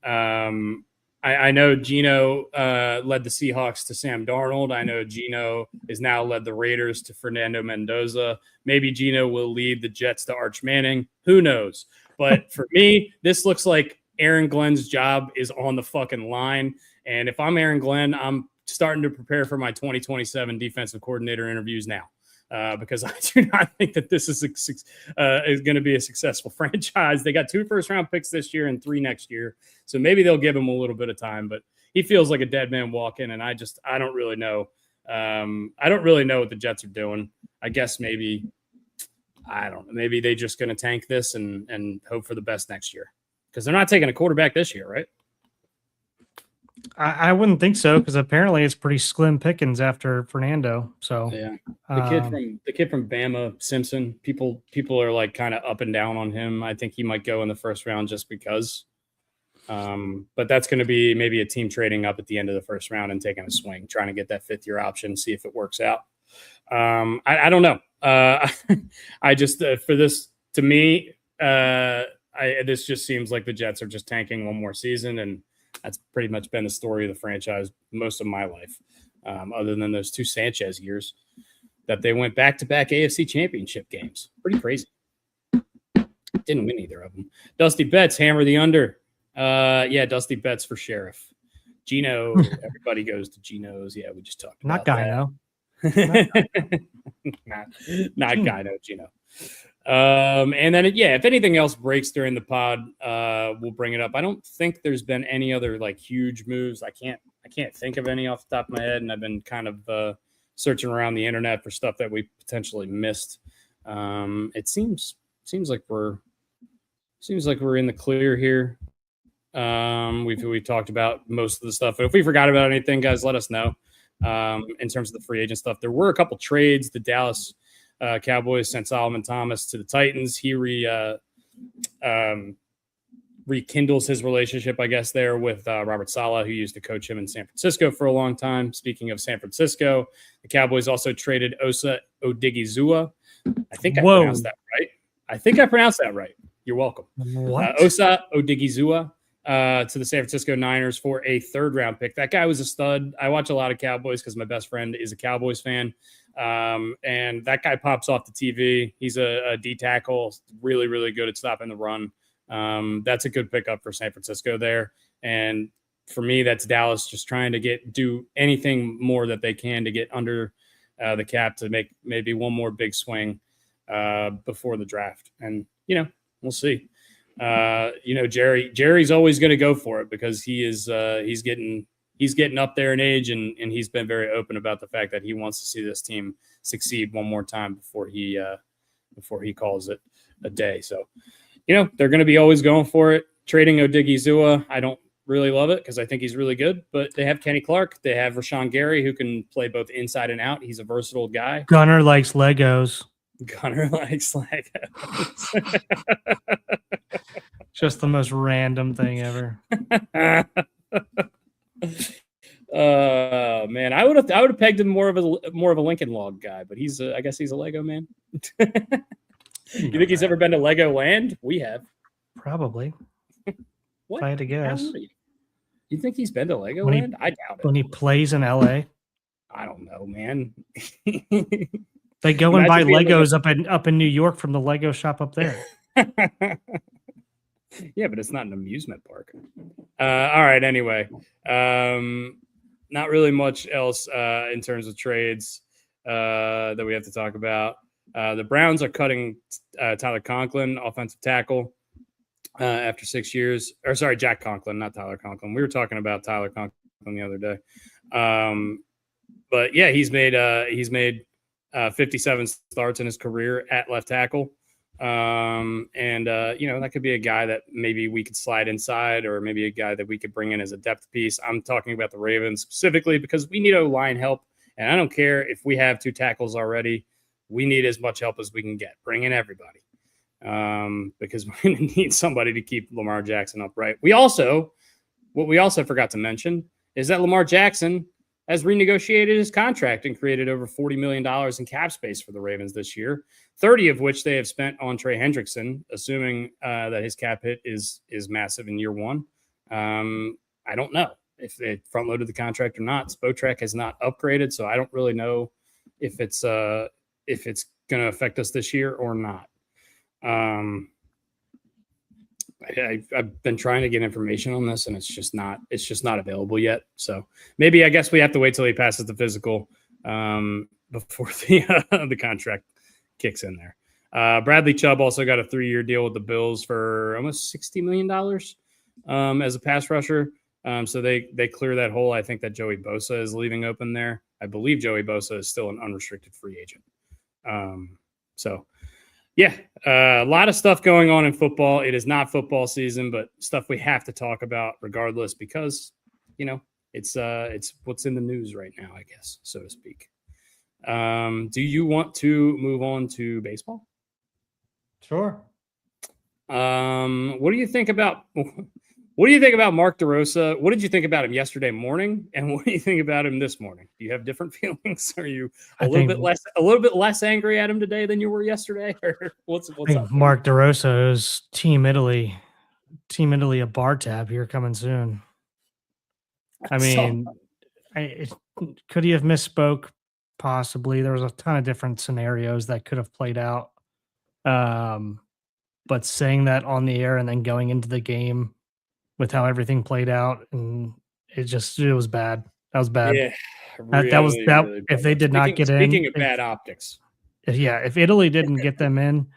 S2: I know Geno led the Seahawks to Sam Darnold. I know Geno has now led the Raiders to Fernando Mendoza. Maybe Geno will lead the Jets to Arch Manning. Who knows? But for me, this looks like Aaron Glenn's job is on the fucking line. And if I'm Aaron Glenn, I'm starting to prepare for my 2027 defensive coordinator interviews now. Because I do not think that this is going to be a successful franchise. They got 2 first-round picks this year and 3 next year, so maybe they'll give him a little bit of time. But he feels like a dead man walking, and I don't really know. I don't really know what the Jets are doing. I guess maybe Maybe they're just going to tank this and hope for the best next year because they're not taking a quarterback this year, right?
S1: I wouldn't think so because apparently it's pretty slim pickings after Fernando. So
S2: yeah, the kid from Bama, Simpson. People are like kind of up and down on him. I think he might go in the first round just because. But that's going to be maybe a team trading up at the end of the first round and taking a swing, trying to get that 5th-year option, see if it works out. I don't know. I just for this to me, this just seems like the Jets are just tanking one more season and. That's pretty much been the story of the franchise most of my life, other than those 2 Sanchez years that they went back-to-back AFC championship games. Pretty crazy. Didn't win either of them. Dusty Betts, hammer the under. Dusty Betts for sheriff. Geno, everybody goes to Geno's. Yeah, we just talked about that. Not Gino, Geno. And then, if anything else breaks during the pod, we'll bring it up. I don't think there's been any other like huge moves. I can't think of any off the top of my head, and I've been kind of searching around the internet for stuff that we potentially missed. It seems like we're in the clear here. We've talked about most of the stuff. If we forgot about anything, guys, let us know. In terms of the free agent stuff, there were a couple trades. The Dallas Cowboys sent Solomon Thomas to the Titans. He rekindles his relationship, I guess, there with Robert Saleh, who used to coach him in San Francisco for a long time. Speaking of San Francisco, the Cowboys also traded Osa Odigizua. I think I pronounced that right. You're welcome.
S1: What?
S2: Osa Odigizua to the San Francisco Niners for a third-round pick. That guy was a stud. I watch a lot of Cowboys because my best friend is a Cowboys fan. And that guy pops off the TV. He's a D tackle, really, really good at stopping the run. That's a good pickup for San Francisco there. And for me, that's Dallas just trying to do anything more that they can to get under the cap to make maybe one more big swing before the draft. And, we'll see. Jerry's always going to go for it because he's getting up there in age, and he's been very open about the fact that he wants to see this team succeed one more time before he calls it a day. So, they're going to be always going for it. Trading Odigizua, I don't really love it because I think he's really good, but they have Kenny Clark. They have Rashawn Gary, who can play both inside and out. He's a versatile guy.
S1: Gunner likes Legos. Just the most random thing ever.
S2: Man, I would have pegged him more of a Lincoln Log guy, but I guess he's a Lego man. You think he's ever been to Legoland? We have.
S1: Probably.
S2: What?
S1: If I had to guess.
S2: You think he's been to Legoland? I doubt it.
S1: When he plays in LA?
S2: I don't know, man.
S1: They go and buy Legos up in New York from the Lego shop up there.
S2: Yeah, but it's not an amusement park. All right, anyway. Not really much else in terms of trades that we have to talk about. The Browns are cutting Tyler Conklin, offensive tackle, after 6 years. Or sorry, Jack Conklin, not Tyler Conklin. We were talking about Tyler Conklin the other day. But yeah, he's made 57 starts in his career at left tackle. That could be a guy that maybe we could slide inside, or maybe a guy that we could bring in as a depth piece. I'm talking about the Ravens specifically because we need O-line help. And I don't care if we have two tackles already. We need as much help as we can get. Bring in everybody. Because we're going to need somebody to keep Lamar Jackson upright. What we also forgot to mention is that Lamar Jackson has renegotiated his contract and created over $40 million in cap space for the Ravens this year, 30 of which they have spent on Trey Hendrickson, assuming that his cap hit is massive in year one. I don't know if they front-loaded the contract or not. Spotrac has not upgraded, so I don't really know if it's going to affect us this year or not. I've been trying to get information on this, and it's just not available yet. So maybe I guess we have to wait till he passes the physical before the contract kicks in there. Bradley Chubb also got a 3-year deal with the Bills for almost $60 million as a pass rusher. So they clear that hole. I think that Joey Bosa is leaving open there. I believe Joey Bosa is still an unrestricted free agent. Yeah, a lot of stuff going on in football. It is not football season, but stuff we have to talk about regardless because, it's what's in the news right now, I guess, so to speak. Do you want to move on to baseball?
S1: Sure.
S2: What do you think about Mark DeRosa? What did you think about him yesterday morning, and what do you think about him this morning? Do you have different feelings? Are you a little bit less angry at him today than you were yesterday, or what's up?
S1: Mark DeRosa is Team Italy, a bar tab here coming soon. I mean, could he have misspoke? Possibly. There was a ton of different scenarios that could have played out. But saying that on the air and then going into the game with how everything played out, and it was bad. That was bad.
S2: Yeah,
S1: that was that. Really if they did not get in,
S2: speaking of bad optics,
S1: if Italy didn't get them in,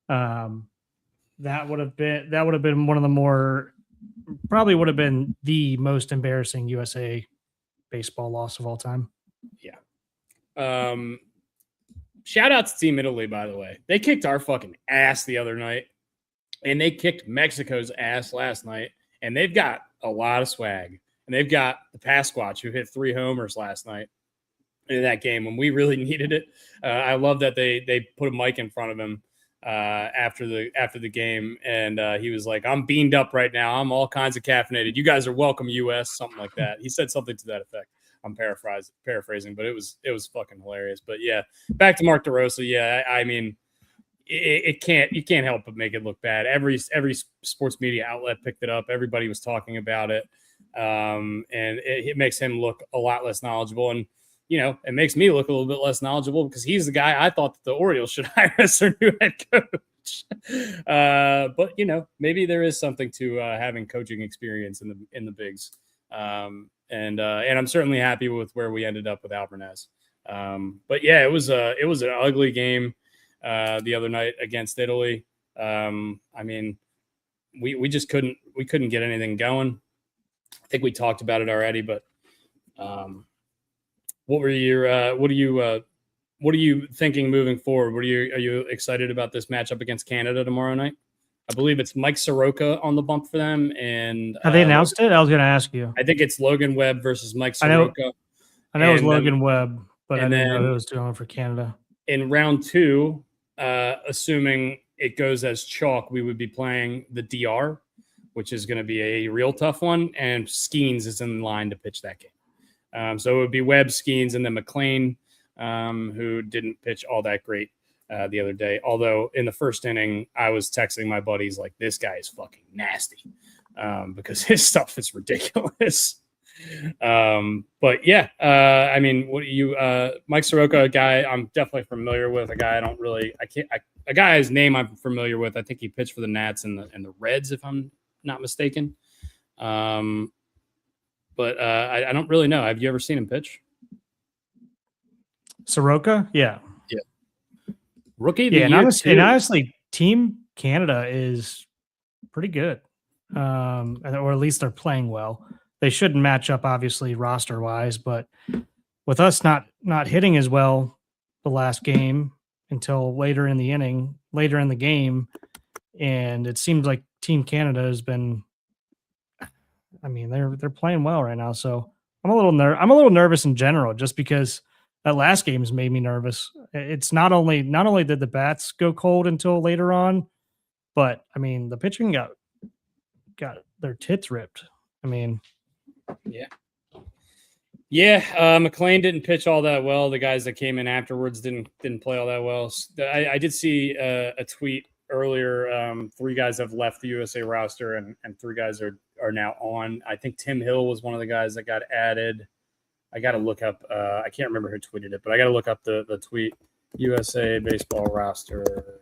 S1: that would have been one of the more, probably would have been the most embarrassing USA baseball loss of all time.
S2: Yeah, Shout out to Team Italy, by the way. They kicked our fucking ass the other night, and they kicked Mexico's ass last night, and they've got a lot of swag. And they've got the Pasquatch, who hit 3 homers last night in that game when we really needed it. I love that they put a mic in front of him after the game, and he was like, "I'm beamed up right now. I'm all kinds of caffeinated. You guys are welcome, U.S." Something like that. He said something to that effect. I'm paraphrasing, but it was fucking hilarious. But yeah, back to Mark DeRosa. Yeah, I mean, you can't help but make it look bad. Every sports media outlet picked it up. Everybody was talking about it, and it makes him look a lot less knowledgeable. And it makes me look a little bit less knowledgeable because he's the guy I thought that the Orioles should hire as their new head coach. But maybe there is something to having coaching experience in the bigs. And I'm certainly happy with where we ended up with Alvarez. But yeah, it was an ugly game the other night against Italy. I mean, we just couldn't get anything going. I think we talked about it already, but what are you thinking moving forward? Are you excited about this matchup against Canada tomorrow night? I believe it's Mike Soroka on the bump for them. And
S1: have they announced it? I was going to ask you.
S2: I think it's Logan Webb versus Mike Soroka.
S1: I know it was Logan Webb, but I didn't know who was doing it for Canada.
S2: In round 2, assuming it goes as chalk, we would be playing the DR, which is going to be a real tough one. And Skeens is in line to pitch that game. So it would be Webb, Skeens, and then McLean, who didn't pitch all that great the other day. Although in the first inning, I was texting my buddies like, this guy is fucking nasty because his stuff is ridiculous. But yeah, I mean, Mike Soroka, a guy I'm definitely familiar with, a guy a guy's name I'm familiar with. I think he pitched for the Nats and the Reds, if I'm not mistaken. But I don't really know. Have you ever seen him pitch?
S1: Soroka? Yeah.
S2: Rookie?
S1: Yeah, and honestly, Team Canada is pretty good. Or at least they're playing well. They shouldn't match up, obviously, roster-wise, but with us not hitting as well the last game until later in the game, and it seems like Team Canada has been. I mean, they're playing well right now, so I'm a little nervous in general, just because that last game has made me nervous. It's not only did the bats go cold until later on, but I mean the pitching got their tits ripped. I mean,
S2: yeah. McLean didn't pitch all that well. The guys that came in afterwards didn't play all that well. I did see a tweet earlier. 3 guys have left the USA roster, and 3 guys are now on. I think Tim Hill was one of the guys that got added. I got to look up. I can't remember who tweeted it, but I got to look up the tweet. USA baseball roster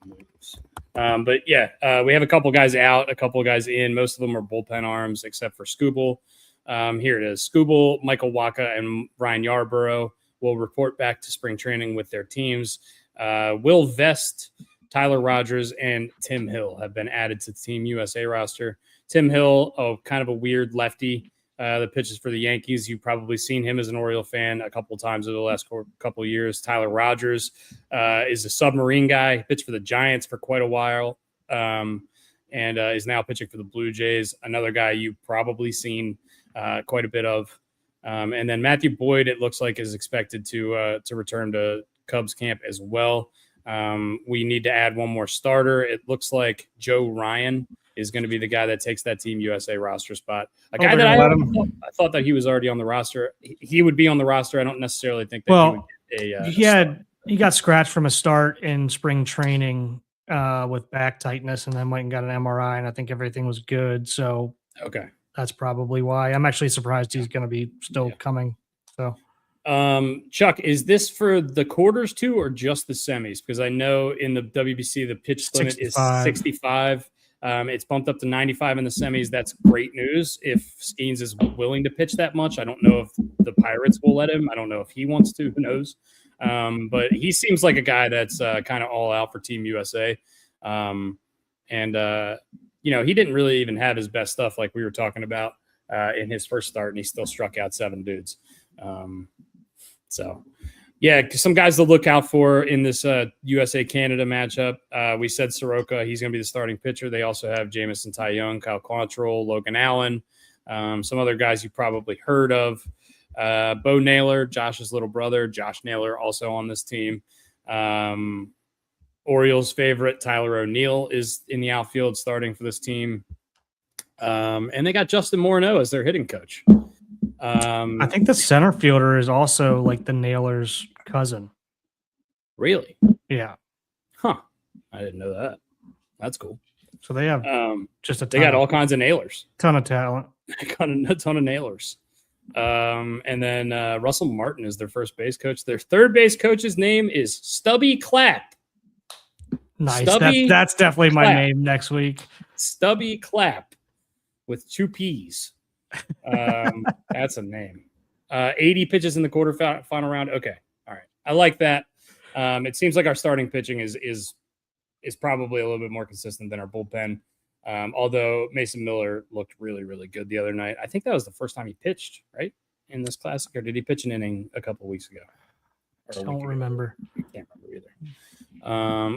S2: moves. But yeah, we have a couple guys out, a couple guys in. Most of them are bullpen arms, except for Skubal. Here it is. Skubal, Michael Waka, and Ryan Yarborough will report back to spring training with their teams. Will Vest, Tyler Rogers, and Tim Hill have been added to the Team USA roster. Tim Hill, kind of a weird lefty that pitches for the Yankees. You've probably seen him as an Oriole fan a couple of times over the last couple of years. Tyler Rogers is a submarine guy, pitched for the Giants for quite a while, and is now pitching for the Blue Jays. Another guy you've probably seen quite a bit of. And then Matthew Boyd, it looks like, is expected to return to Cubs camp as well. We need to add one more starter. It looks like Joe Ryan is going to be the guy that takes that Team USA roster spot. A guy that I thought that he was already on the roster. He would be on the roster. I don't necessarily think that he would get
S1: he got scratched from a start in spring training with back tightness, and then went and got an MRI, and I think everything was good. So
S2: okay,
S1: that's probably why. I'm actually surprised he's going to be still coming. So.
S2: Chuck, is this for the quarters too, or just the semis? Because I know in the WBC, the pitch limit is 65. It's bumped up to 95 in the semis. That's great news. If Skeens is willing to pitch that much, I don't know if the Pirates will let him. I don't know if he wants to. Who knows? But he seems like a guy that's kind of all out for Team USA. He didn't really even have his best stuff like we were talking about in his first start, and he still struck out 7 dudes. So, yeah, some guys to look out for in this USA-Canada matchup. We said Soroka, he's going to be the starting pitcher. They also have Jamison Tyone, Kyle Quantrill, Logan Allen, some other guys you probably heard of. Bo Naylor, Josh's little brother, Josh Naylor, also on this team. Orioles' favorite, Tyler O'Neill, is in the outfield starting for this team. And they got Justin Morneau as their hitting coach.
S1: I think the center fielder is also like the Nailers' cousin.
S2: Really?
S1: Yeah.
S2: Huh. I didn't know that. That's cool.
S1: So they have just
S2: they got all kinds of nailers.
S1: Ton of talent.
S2: They got a ton of nailers. And then Russell Martin is their first base coach. Their third base coach's name is Stubby Clapp.
S1: Nice. That's definitely my name next week.
S2: Stubby Clapp with 2 P's. That's a name. 80 pitches in the quarterfinal round. Okay. All right. I like that. It seems like our starting pitching is probably a little bit more consistent than our bullpen. Although Mason Miller looked really, really good the other night. I think that was the first time he pitched, right? In this classic, or did he pitch an inning a couple weeks ago?
S1: I don't remember.
S2: I can't remember either.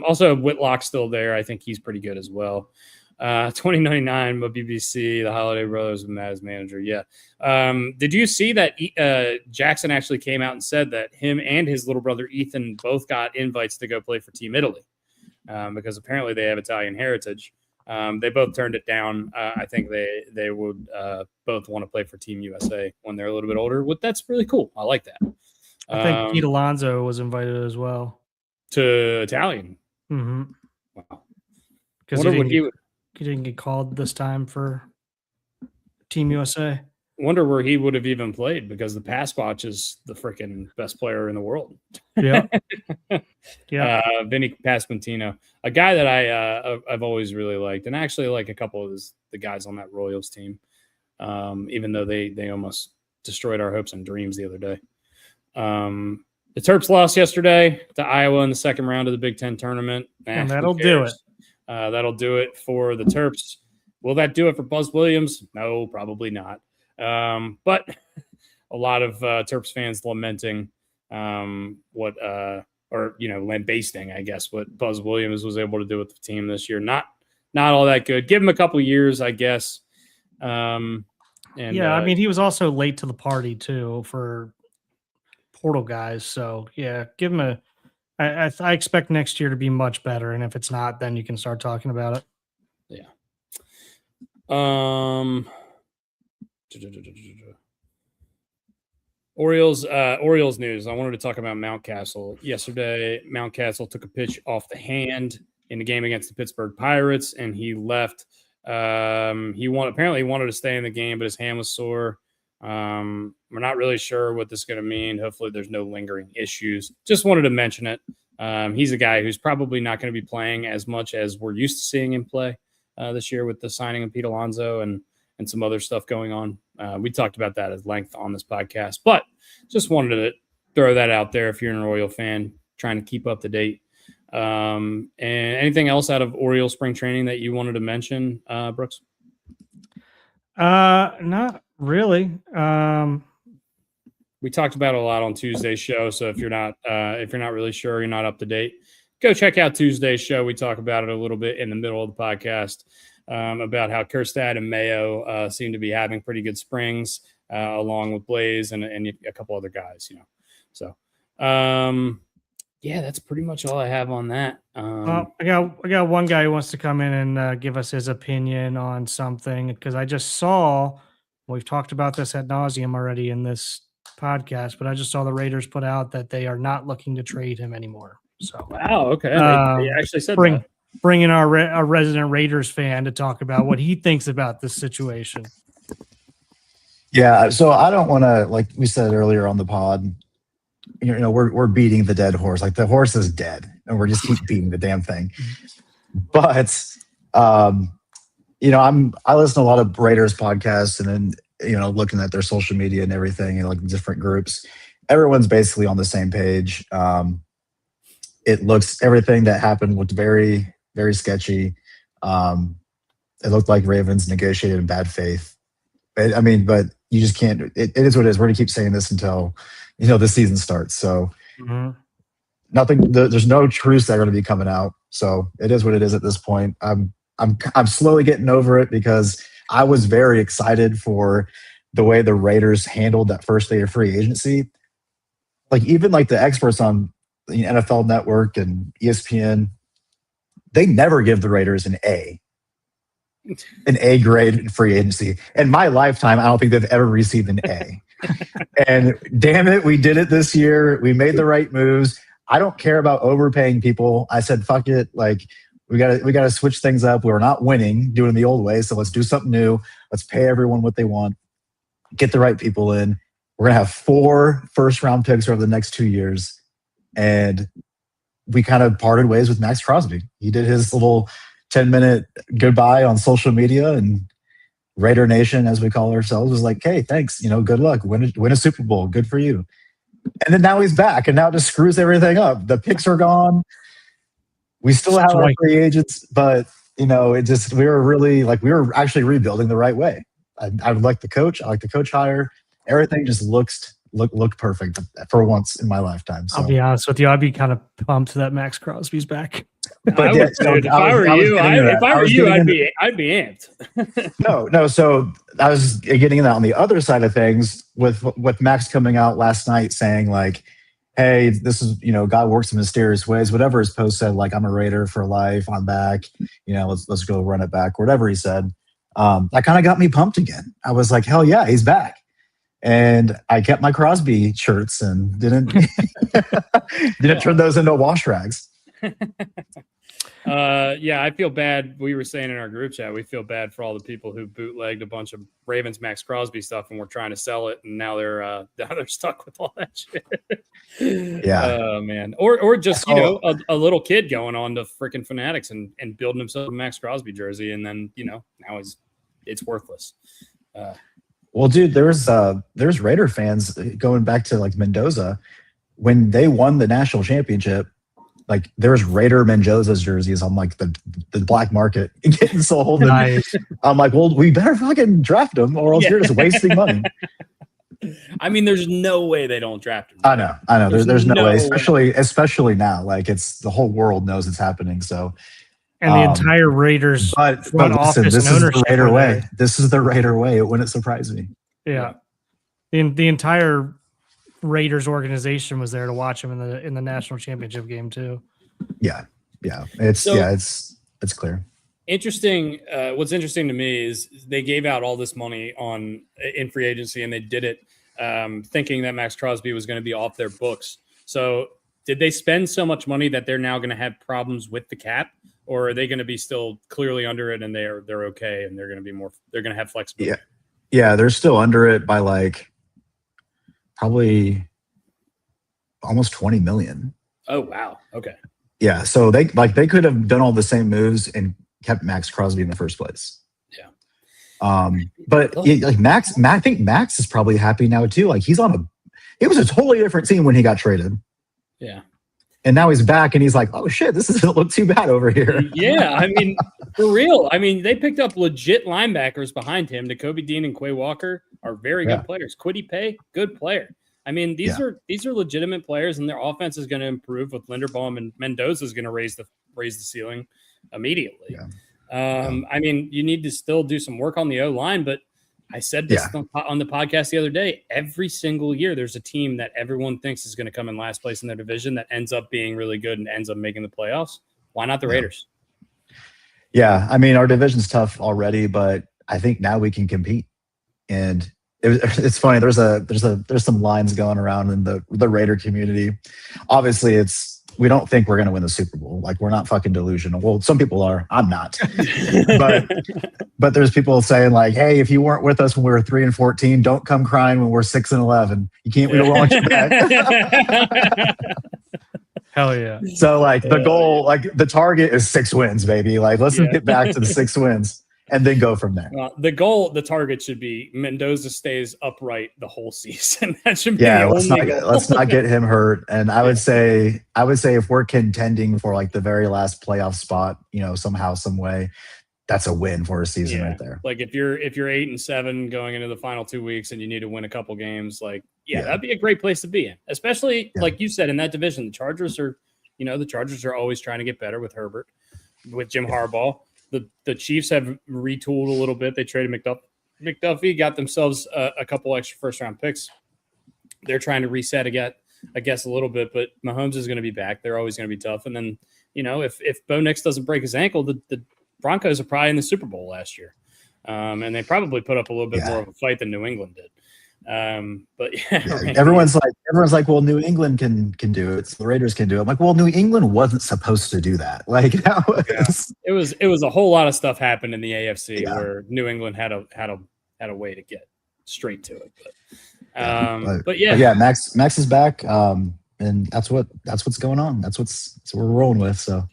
S2: Also, Whitlock's still there. I think he's pretty good as well. 2099, BBC, the Holiday Brothers, and Matt as manager. Yeah. Did you see that Jackson actually came out and said that him and his little brother Ethan both got invites to go play for Team Italy because apparently they have Italian heritage. They both turned it down. I think they would both want to play for Team USA when they're a little bit older. That's really cool. I like that.
S1: I think Pete Alonso was invited as well.
S2: To Italian?
S1: Mm-hmm.
S2: Wow.
S1: Because he didn't get called this time for Team USA.
S2: Wonder where he would have even played because the pass watch is the freaking best player in the world.
S1: Yeah. Yeah.
S2: Vinny Pasquantino, a guy that I've always really liked, and actually like a couple of the guys on that Royals team, even though they almost destroyed our hopes and dreams the other day. The Terps lost yesterday to Iowa in the second round of the Big Ten tournament.
S1: And that'll do it.
S2: That'll do it for the Terps. Will that do it for Buzz Williams? No, probably not. But a lot of Terps fans lamenting lambasting, I guess, what Buzz Williams was able to do with the team this year. Not all that good. Give him a couple years, I guess. I
S1: mean, he was also late to the party too for portal guys. So yeah, give him I expect next year to be much better, and if it's not, then you can start talking about it.
S2: Yeah. Orioles news. I wanted to talk about Mountcastle. Yesterday, Mountcastle took a pitch off the hand in the game against the Pittsburgh Pirates, and he left. He wanted to stay in the game, but his hand was sore. We're not really sure what this is going to mean. Hopefully there's no lingering issues. Just wanted to mention it. He's a guy who's probably not going to be playing as much as we're used to seeing him play this year with the signing of Pete Alonso and some other stuff going on. We talked about that at length on this podcast, but just wanted to throw that out there if you're an Oriole fan trying to keep up to date. And anything else out of Oriole spring training that you wanted to mention, Brooks?
S1: Not really.
S2: We talked about it a lot on Tuesday's show. So if you're not really sure, you're not up to date, go check out Tuesday's show. We talk about it a little bit in the middle of the podcast about how Kerstad and Mayo seem to be having pretty good springs along with Blaze and a couple other guys, So, that's pretty much all I have on that.
S1: I got one guy who wants to come in and give us his opinion on something because I just saw. We've talked about this ad nauseum already in this podcast, but I just saw the Raiders put out that they are not looking to trade him anymore. So
S2: wow, okay, they actually said that.
S1: Bring in our resident Raiders fan to talk about what he thinks about this situation.
S3: Yeah, so I don't want to, like we said earlier on the pod, we're beating the dead horse. Like the horse is dead, and we're just keep beating the damn thing. But I listen to a lot of Raiders podcasts, and then looking at their social media and everything, and like different groups, everyone's basically on the same page. Everything that happened looked very, very sketchy. It looked like Ravens negotiated in bad faith. But you just can't. It is what it is. We're gonna keep saying this until the season starts. So nothing. There's no truths that are going to be coming out. So it is what it is at this point. I'm slowly getting over it because I was very excited for the way the Raiders handled that first day of free agency. Like even like the experts on the NFL Network and ESPN, they never give the Raiders an A grade in free agency. In my lifetime, I don't think they've ever received an A. And damn it, we did it this year. We made the right moves. I don't care about overpaying people. I said, fuck it. Like we gotta switch things up. We're not winning, doing it the old way. So let's do something new. Let's pay everyone what they want. Get the right people in. We're gonna have 4 first-round picks over the next 2 years. And we kind of parted ways with Maxx Crosby. He did his little 10-minute goodbye on social media, and Raider Nation, as we call ourselves, was like, hey, thanks. Good luck. Win a Super Bowl. Good for you. And then now he's back, and now it just screws everything up. The picks are gone. We still have our free agents, but we were actually rebuilding the right way. I like the coach. I like the coach hire. Everything just looked perfect for once in my lifetime. So.
S1: I'll be honest with you. I'd be kind of pumped that Maxx Crosby's back.
S2: But if I were you, I'd be amped.
S3: No. So I was getting that on the other side of things with Maxx coming out last night saying like, hey, this is, God works in mysterious ways. Whatever his post said, like, I'm a Raider for life. I'm back. Let's go run it back. Whatever he said. That kind of got me pumped again. I was like, hell yeah, he's back. And I kept my Crosby shirts and didn't turn those into wash rags.
S2: I feel bad. We were saying in our group chat, we feel bad for all the people who bootlegged a bunch of Ravens Maxx Crosby stuff and were trying to sell it, and now they're stuck with all that shit.
S3: Yeah.
S2: Oh man. Or just a little kid going on to freaking Fanatics and building himself a Maxx Crosby jersey, and then now it's worthless.
S3: Well, dude, there's Raider fans going back to like Mendoza when they won the national championship. Like there's Raider Mendoza's jerseys on like the black market getting sold. Nice. I'm like, well, we better fucking draft them, or else you're just wasting money.
S2: I mean, there's no way they don't draft him.
S3: I know. There's no way, especially now. Like it's the whole world knows it's happening. So.
S1: And the entire Raiders front office
S3: this
S1: and
S3: is
S1: ownership.
S3: The Raider way. This is the Raider way. It wouldn't surprise me.
S1: Yeah. The entire Raiders organization was there to watch him in the national championship game too.
S3: Yeah. It's clear.
S2: Interesting. What's interesting to me is they gave out all this money in free agency, and they did it thinking that Maxx Crosby was going to be off their books. So did they spend so much money that they're now going to have problems with the cap? Or are they going to be still clearly under it and they're okay and they're going to have flexibility?
S3: Yeah, they're still under it by like probably almost 20 million.
S2: Oh wow. Okay.
S3: Yeah, so they could have done all the same moves and kept Maxx Crosby in the first place.
S2: Yeah.
S3: But Maxx, I think Maxx is probably happy now too. Like it was a totally different team when he got traded.
S2: Yeah.
S3: And now he's back, and he's like, "Oh shit, this doesn't look too bad over here."
S2: Yeah, I mean, for real. I mean, they picked up legit linebackers behind him. Nakobe Dean and Quay Walker are very good players. Quiddy Pay, good player. I mean, these are legitimate players, and their offense is going to improve with Linderbaum, and Mendoza is going to raise the ceiling immediately. Yeah. I mean, you need to still do some work on the O-line, but I said this on the podcast the other day. Every single year, there's a team that everyone thinks is going to come in last place in their division that ends up being really good and ends up making the playoffs. Why not the Raiders?
S3: Yeah, I mean, our division's tough already, but I think now we can compete. And it's funny. There's some lines going around in the Raider community. Obviously, we don't think we're going to win the Super Bowl. Like, we're not fucking delusional. Well, some people are. I'm not. but there's people saying like, hey, if you weren't with us when we were 3-14, don't come crying when we're 6-11. We don't want you back.
S1: Hell yeah.
S3: So like the goal, like the target is 6 wins, baby. Like let's get back to the 6 wins and then go from there.
S2: The target should be Mendoza stays upright the whole season. That should be
S3: let's not get him hurt. And I would say if we're contending for like the very last playoff spot, somehow, some way, that's a win for a season
S2: Yeah.
S3: right there.
S2: Like if you're 8-7 going into the final 2 weeks and you need to win a couple games, like that'd be a great place to be in. Especially like you said in that division, the Chargers are always trying to get better with Herbert, with Jim Harbaugh. The Chiefs have retooled a little bit. They traded McDuffie, got themselves a couple extra first round picks. They're trying to reset again, I guess, a little bit, but Mahomes is going to be back. They're always going to be tough. And then, if Bo Nix doesn't break his ankle, the Broncos are probably in the Super Bowl last year. And they probably put up a little bit more of a fight than New England did. But
S3: everyone's like, well, New England can do it. So the Raiders can do it. I'm like, well, New England wasn't supposed to do that. Like
S2: it was a whole lot of stuff happened in the AFC where New England had a way to get straight to it. But Maxx is back. And that's what's going on. That's what we're rolling with. So and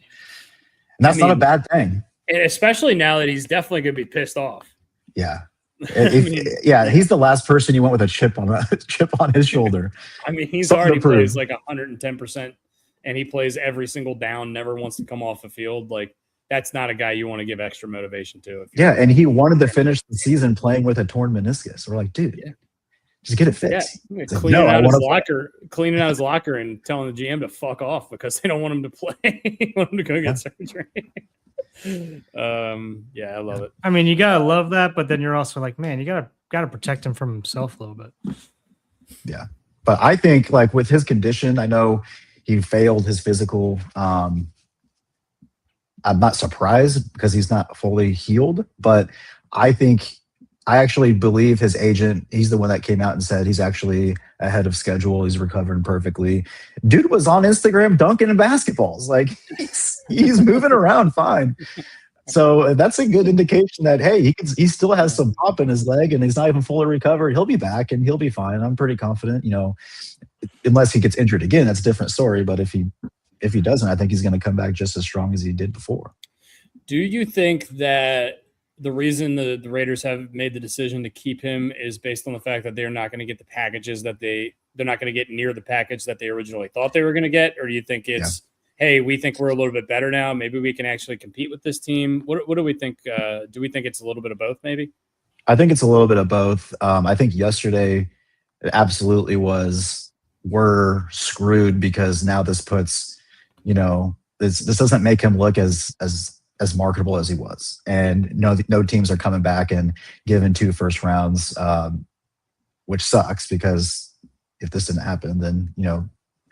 S2: that's not a bad thing. And especially now that he's definitely going to be pissed off.
S3: Yeah. He's the last person you want with a chip on his shoulder.
S2: I mean, he's already plays like 110%, and he plays every single down, never wants to come off the field. Like, that's not a guy you want to give extra motivation to.
S3: And he wanted to finish the season playing with a torn meniscus. We're like, dude, just get it fixed.
S2: Yeah. Cleaning out his locker and telling the GM to fuck off because they don't want him to play. They want him to go get surgery. I love it.
S1: I mean, you gotta love that, but then you're also like, man, you gotta protect him from himself a little bit.
S3: Yeah, but I think like with his condition, I know he failed his physical. I'm not surprised because he's not fully healed, but I actually believe his agent, he's the one that came out and said he's actually ahead of schedule. He's recovering perfectly. Dude was on Instagram dunking in basketballs. Like he's moving around fine. So that's a good indication that, hey, he still has some pop in his leg and he's not even fully recovered. He'll be back and he'll be fine. I'm pretty confident, unless he gets injured again, that's a different story. But if he doesn't, I think he's going to come back just as strong as he did before.
S2: Do you think that the reason the Raiders have made the decision to keep him is based on the fact that they're not going to get the packages that they're not going to get near the package that they originally thought they were going to get? Or do you think it's, hey, we think we're a little bit better now. Maybe we can actually compete with this team. What do we think? Do we think it's a little bit of both maybe?
S3: I think it's a little bit of both. I think yesterday it absolutely was, we're screwed because now this puts, this doesn't make him look as marketable as he was. And no teams are coming back and giving 2 first rounds, which sucks because if this didn't happen, then,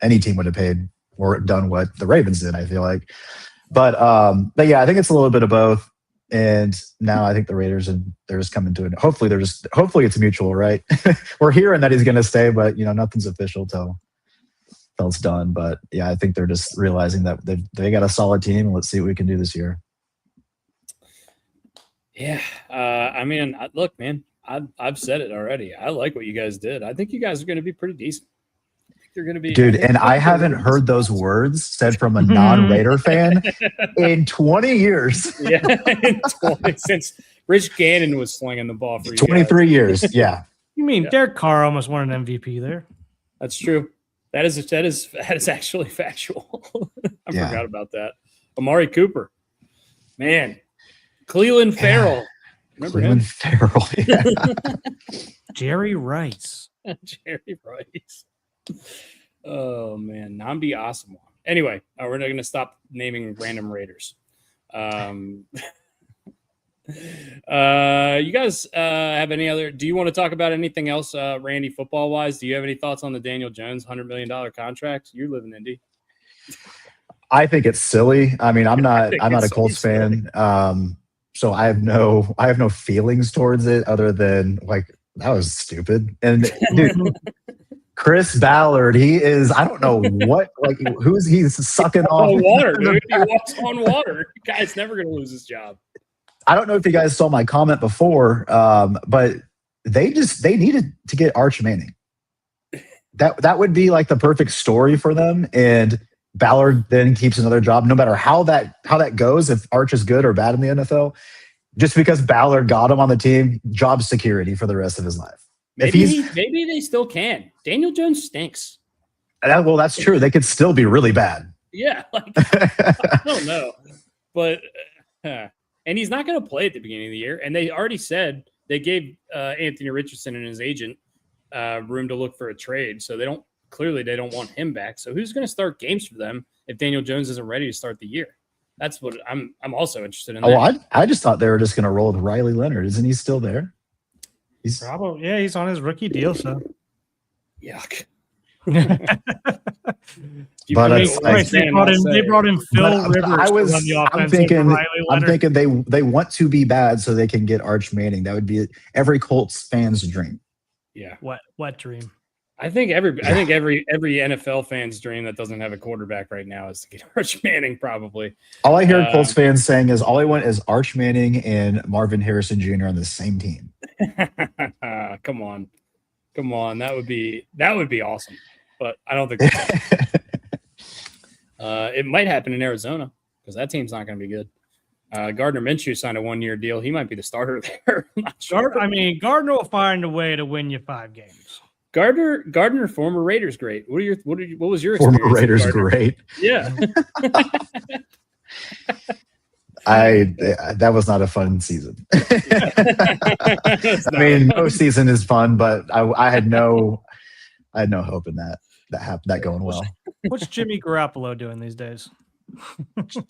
S3: any team would have paid or done what the Ravens did, I feel like. But yeah, I think it's a little bit of both. And now I think the Raiders they're just coming to it. Hopefully it's mutual, right? We're hearing that he's going to stay, but nothing's official till it's done. But yeah, I think they're just realizing that they got a solid team and let's see what we can do this year.
S2: Yeah. I mean, look, man, I've said it already. I like what you guys did. I think you guys are going to be pretty decent. I think you're going to be. Dude,
S3: and I haven't heard those words said from a non-Raider fan in 20 years.
S2: Yeah. Since Rich Gannon was slinging the ball for you
S3: 23 years. Yeah.
S1: You mean Derek Carr almost won an MVP there?
S2: That's true. That is actually factual. I forgot about that. Amari Cooper. Man. Cleveland Farrell. Remember him?
S3: Farrell, yeah.
S1: Jerry Rice.
S2: Jerry Rice. Oh, man. Namdi Asamoah. Anyway, we're not going to stop naming random Raiders. You guys have any other – do you want to talk about anything else, Randy, football-wise? Do you have any thoughts on the Daniel Jones $100 million contract? You live in Indy.
S3: I think it's silly. I mean, I'm not a Colts fan. So I have no feelings towards it other than like, that was stupid. And dude, Chris Ballard, he is, I don't know what, like he's sucking off
S2: water, dude. He walks on water. The guy's never going to lose his job.
S3: I don't know if you guys saw my comment before, but they needed to get Arch Manning. That would be like the perfect story for them. And Ballard then keeps another job, no matter how that goes, if Arch is good or bad in the NFL, just because Ballard got him on the team, job security for the rest of his life.
S2: Maybe they still can. Daniel Jones stinks.
S3: Well, that's true. They could still be really bad.
S2: Yeah, I don't know. But and and he's not going to play at the beginning of the year. And they already said they gave Anthony Richardson and his agent room to look for a trade. So they don't want him back. So who's going to start games for them if Daniel Jones isn't ready to start the year? That's what I'm also interested in.
S3: I just thought they were just going to roll with Riley Leonard. Isn't he still there?
S1: He's probably, yeah, he's on his rookie deal. So
S2: yuck.
S3: But
S1: they brought in Phil Rivers to run the offense.
S3: I'm thinking they want to be bad so they can get Arch Manning. That would be every Colts fan's dream.
S2: Yeah.
S1: What dream?
S2: I think every NFL fan's dream that doesn't have a quarterback right now is to get Arch Manning. Probably. All I hear
S3: Colts fans saying is all I want is Arch Manning and Marvin Harrison Jr. on the same team.
S2: Come on, that would be awesome. But I don't think it might happen in Arizona because that team's not going to be good. Gardner Minshew signed a 1-year deal. He might be the starter there. I'm not sure.
S1: Gardner will find a way to win you 5 games.
S2: Gardner, former Raiders great. What was your
S3: former
S2: experience?
S3: Raiders great?
S2: Yeah.
S3: That was not a fun season. I mean, no season is fun, but I had no hope in that going well.
S1: What's Jimmy Garoppolo doing these days?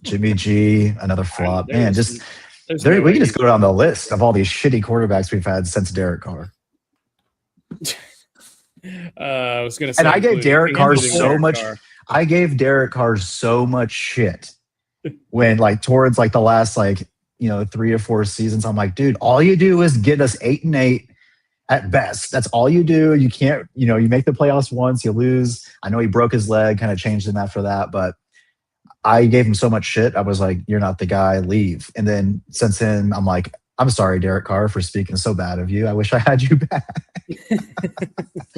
S3: Jimmy G, another flop. Man, we can just go down the list of all these shitty quarterbacks we've had since Derek Carr.
S2: I was going to say,
S3: and I gave Derek Carr so much. I gave Derek Carr so much shit when towards the last 3 or 4 seasons. I'm like, dude, all you do is get us 8-8 at best. That's all you do. You can't, you make the playoffs once, you lose. I know he broke his leg, kind of changed him after that, but I gave him so much shit. I was like, you're not the guy, leave. And then since then, I'm like, I'm sorry, Derek Carr, for speaking so bad of you. I wish I had you back.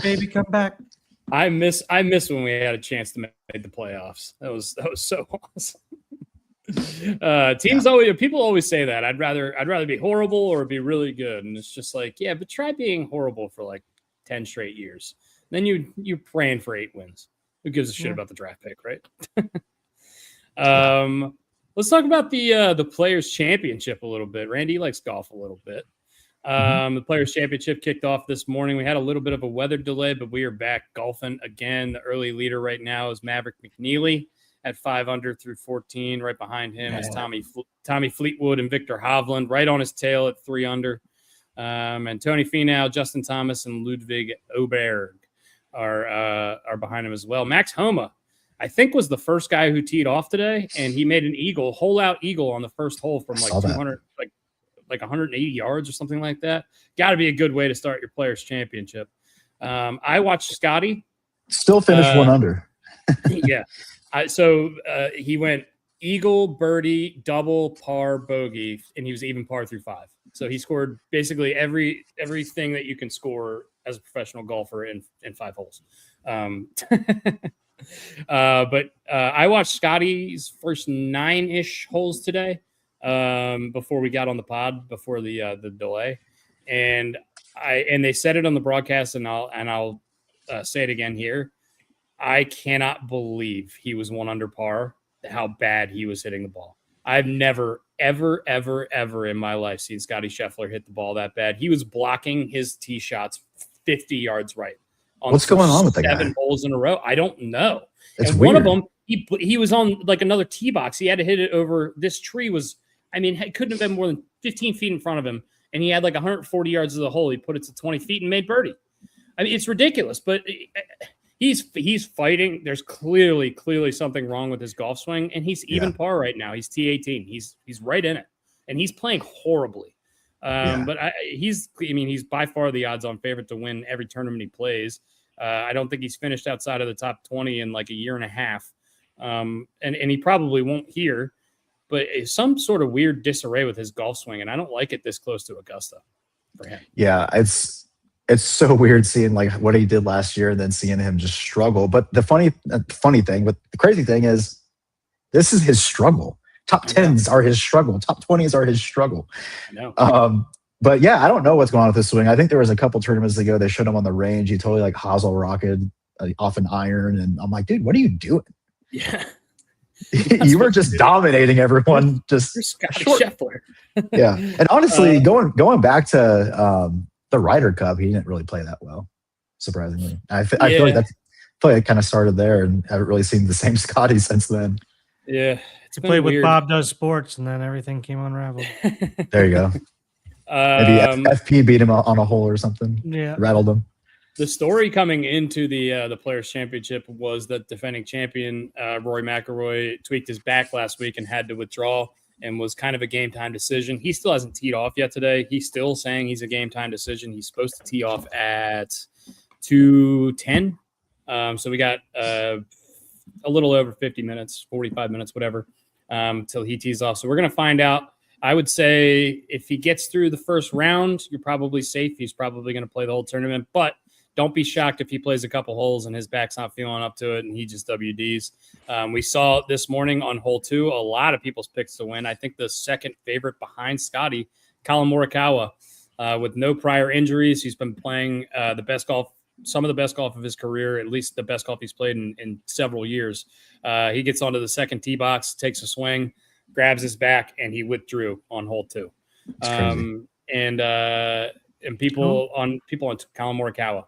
S1: Baby, come back.
S2: I miss when we had a chance to make the playoffs. That was so awesome. People always say that I'd rather be horrible or be really good, and it's just yeah, but try being horrible for 10 straight years. Then you're praying for 8 wins. Who gives a shit about the draft pick, right? Let's talk about the Players Championship a little bit. Randy likes golf a little bit. The Players Championship kicked off this morning. We had a little bit of a weather delay, but we are back golfing again. The early leader right now is Maverick McNeely at 5 under through 14. Right behind him is Tommy Fleetwood and Victor Hovland, right on his tail at 3 under. And Tony Finau, Justin Thomas, and Ludwig Oberg are behind him as well. Max Homa, I think, was the first guy who teed off today, and he made an hole out eagle on the first hole from 200, 180 yards or something like that. Got to be a good way to start your Players Championship. I watched Scotty.
S3: Still finished 1 under.
S2: Yeah. So he went eagle, birdie, double, par, bogey, and he was even par through 5. So he scored basically everything that you can score as a professional golfer in 5 holes. But I watched Scotty's first 9-ish holes today before we got on the pod before the delay, and they said it on the broadcast, and I'll say it again here. I cannot believe he was 1 under par. How bad he was hitting the ball. I've never, ever, ever, ever in my life seen Scotty Scheffler hit the ball that bad. He was blocking his tee shots 50 yards right.
S3: What's going on with the guy?
S2: 7 holes in a row. I don't know.
S3: It's
S2: and
S3: weird.
S2: One of them, he was on another tee box. He had to hit it over this tree. It couldn't have been more than 15 feet in front of him. And he had 140 yards of the hole. He put it to 20 feet and made birdie. It's ridiculous, but he's fighting. There's clearly something wrong with his golf swing, and he's even par right now. He's T18. He's right in it, and he's playing horribly. But he's by far the odds-on favorite to win every tournament he plays. I don't think he's finished outside of the top 20 in a year and a half, and he probably won't here. But it's some sort of weird disarray with his golf swing, and I don't like it this close to Augusta for him.
S3: Yeah, it's so weird seeing what he did last year and then seeing him just struggle. But the funny thing, but the crazy thing is, this is his struggle. Top 10s are his struggle. Top 20s are his struggle.
S2: I know.
S3: But yeah, I don't know what's going on with this swing. I think there was a couple tournaments ago they showed him on the range. He totally hosel rocketed off an iron, and I'm like, dude, what are you doing?
S2: Yeah.
S3: You were just dominating everyone. Just
S2: You're Scotty
S3: short.
S2: Scheffler.
S3: Yeah, and honestly, going back to the Ryder Cup, he didn't really play that well, surprisingly. I feel like it kind of started there, and haven't really seen the same Scotty since then.
S2: Yeah, it's
S1: He
S2: been
S1: played with
S2: weird.
S1: Bob Does Sports, and then everything came unraveled.
S3: There you go. Maybe FP beat him on a hole or something.
S1: Yeah,
S3: Rattled him.
S2: The story coming into the Players' Championship was that defending champion Rory McIlroy tweaked his back last week and had to withdraw, and was kind of a game time decision. He still hasn't teed off yet today. He's still saying he's a game time decision. He's supposed to tee off at 2:10. So we got a little over 50 minutes, 45 minutes, whatever, till he tees off. So we're going to find out. I would say if he gets through the first round, you're probably safe. He's probably going to play the whole tournament, but don't be shocked if he plays a couple holes and his back's not feeling up to it and he just WDs. We saw this morning on hole 2, a lot of people's picks to win. I think the second favorite behind Scotty, Colin Morikawa, with no prior injuries. He's been playing the best golf, some of the best golf of his career, at least the best golf he's played in several years. He gets onto the second tee box, takes a swing, grabs his back, and he withdrew on hole 2. And people on Colin Morikawa.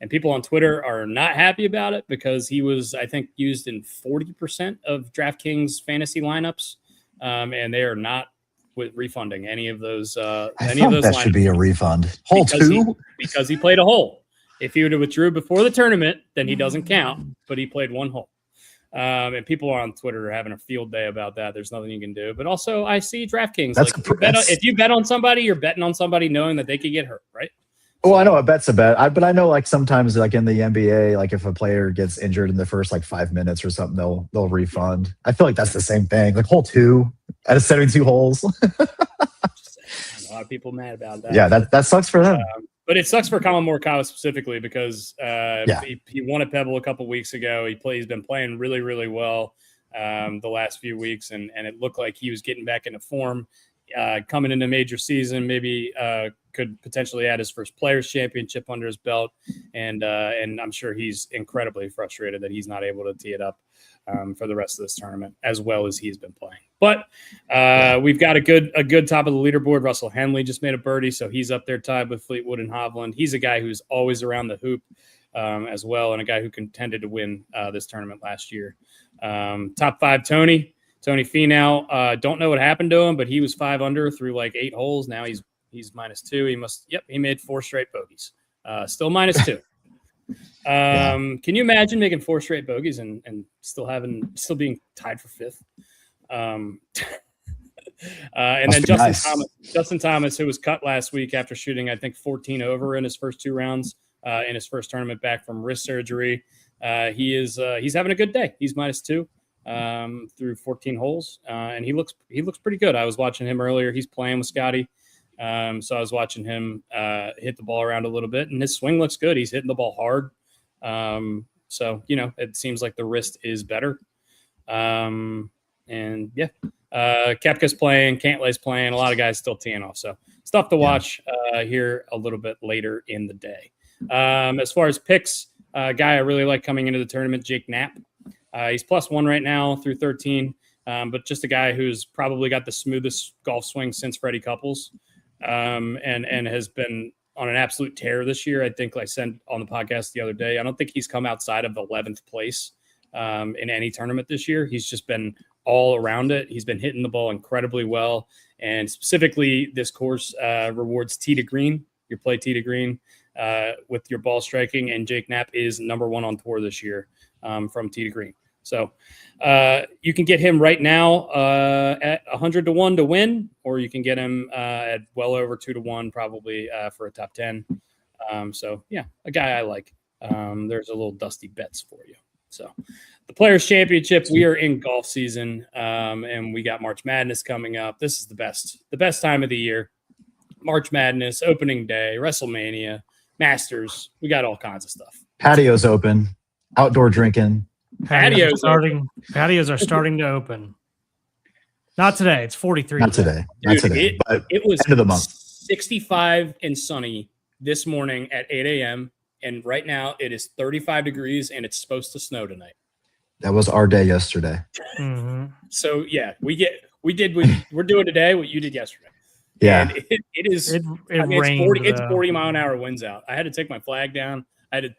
S2: And people on Twitter are not happy about it because he was, I think, used in 40% of DraftKings fantasy lineups, and they are not refunding any of those.
S3: I thought that should be a refund. Hole 2?
S2: Because he played a hole. If he would have withdrew before the tournament, then he doesn't count. But he played one hole. And people on Twitter are having a field day about that. There's nothing you can do. But also, I see DraftKings. If you bet on somebody, you're betting on somebody knowing that they could get hurt, right?
S3: Well, I know a bet's a bet, but I know like sometimes like in the NBA, like if a player gets injured in the first like 5 minutes or something, they'll refund. I feel like that's the same thing. Like hole 2 out of 72 holes.
S2: A lot of people mad about that.
S3: Yeah, that sucks for them.
S2: But it sucks for Colin Morikawa specifically because he won at Pebble a couple weeks ago. He's been playing really, really well the last few weeks, and it looked like he was getting back into form. Coming into major season, maybe could potentially add his first Players' Championship under his belt, and I'm sure he's incredibly frustrated that he's not able to tee it up for the rest of this tournament as well as he's been playing. But we've got a good top of the leaderboard. Russell Henley just made a birdie, so he's up there tied with Fleetwood and Hovland. He's a guy who's always around the hoop as well, and a guy who contended to win this tournament last year. Top 5, Tony Finau. Don't know what happened to him, but he was 5 under through like 8 holes. Now he's -2. He made 4 straight bogeys. Still -2. Can you imagine making 4 straight bogeys and still being tied for 5th? And then Justin Thomas, who was cut last week after shooting, I think 14 over in his first 2 rounds in his first tournament back from wrist surgery. He's having a good day. He's -2. Through 14 holes, and he looks pretty good. I was watching him earlier. He's playing with Scotty, so I was watching him hit the ball around a little bit, and his swing looks good. He's hitting the ball hard, so it seems like the wrist is better. Koepka's playing, Cantlay's playing. A lot of guys still teeing off, so stuff to watch here a little bit later in the day. As far as picks, a guy I really like coming into the tournament, Jake Knapp. He's +1 right now through 13, but just a guy who's probably got the smoothest golf swing since Freddie Couples, and has been on an absolute tear this year. I think I said on the podcast the other day, I don't think he's come outside of 11th place in any tournament this year. He's just been all around it. He's been hitting the ball incredibly well, and specifically this course rewards tee to green. You play tee to green with your ball striking, and Jake Knapp is #1 on tour this year from tee to green. So you can get him right now at 100 to 1 to win, or you can get him at well over 2 to 1 probably for a top 10. So yeah, a guy I like. There's a little dusty bets for you. So the Players' Championship, we are in golf season, and we got March Madness coming up. This is the best time of the year. March Madness, opening day, WrestleMania, Masters. We got all kinds of stuff.
S3: Patios open, outdoor drinking.
S1: Patios are starting to open. Not today. It's 43.
S3: Not today. But
S2: it was
S3: end of the month.
S2: 65 and sunny this morning at 8 a.m. And right now it is 35 degrees and it's supposed to snow tonight.
S3: That was our day yesterday.
S1: Mm-hmm.
S2: So yeah, we're doing today what you did yesterday.
S3: Yeah.
S2: And it is.
S1: It
S2: I mean,
S1: rained.
S2: it's 40-mile-an-hour winds out. I had to take my flag down. I had to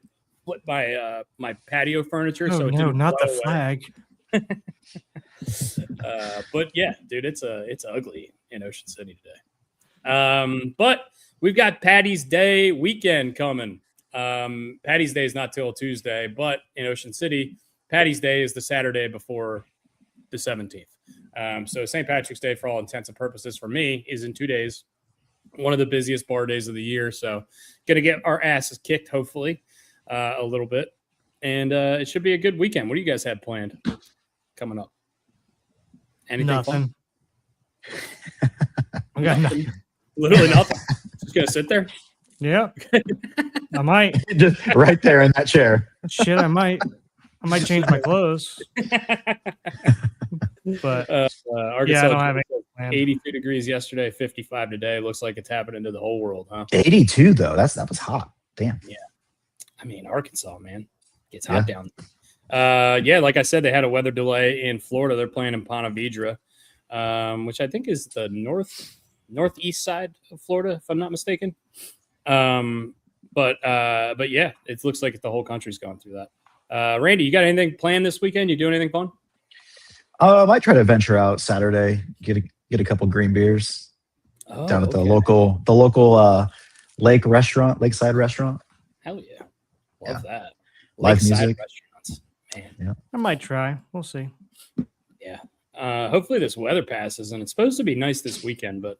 S2: flip my patio furniture so it
S1: no,
S2: didn't
S1: not the
S2: blow away.
S1: flag.
S2: But yeah, dude, it's ugly in Ocean City today. But we've got Patty's Day weekend coming. Patty's Day is not till Tuesday, but in Ocean City, Patty's Day is the Saturday before the 17th. So St. Patrick's Day, for all intents and purposes, for me, is in 2 days. One of the busiest bar days of the year. So going to get our asses kicked, hopefully, a little bit. And it should be a good weekend. What do you guys have planned coming up? Anything
S1: Nothing.
S2: fun?
S1: I got nothing.
S2: Literally nothing. Just going to sit there?
S1: Yeah. I might.
S3: Just right there in that chair.
S1: Shit, I might change my clothes. But
S2: Arkansas,
S1: yeah, I don't have any plans.
S2: 82 degrees yesterday, 55 today. Looks like it's happening to the whole world, huh?
S3: 82 though. That was hot. Damn.
S2: Yeah. I mean, Arkansas, man. Gets hot down there. Yeah, like I said, they had a weather delay in Florida. They're playing in Ponte Vedra, which I think is the northeast side of Florida, if I'm not mistaken. But yeah, it looks like the whole country's going through that. Randy, you got anything planned this weekend? You doing anything fun?
S3: I might try to venture out Saturday, get a couple green beers down at the local lakeside restaurant.
S2: Hell yeah. Love that.
S3: Live
S2: Lakeside
S3: music.
S2: restaurants. Man.
S3: Yeah.
S1: I might try. We'll see.
S2: Yeah. Hopefully this weather passes, and it's supposed to be nice this weekend, but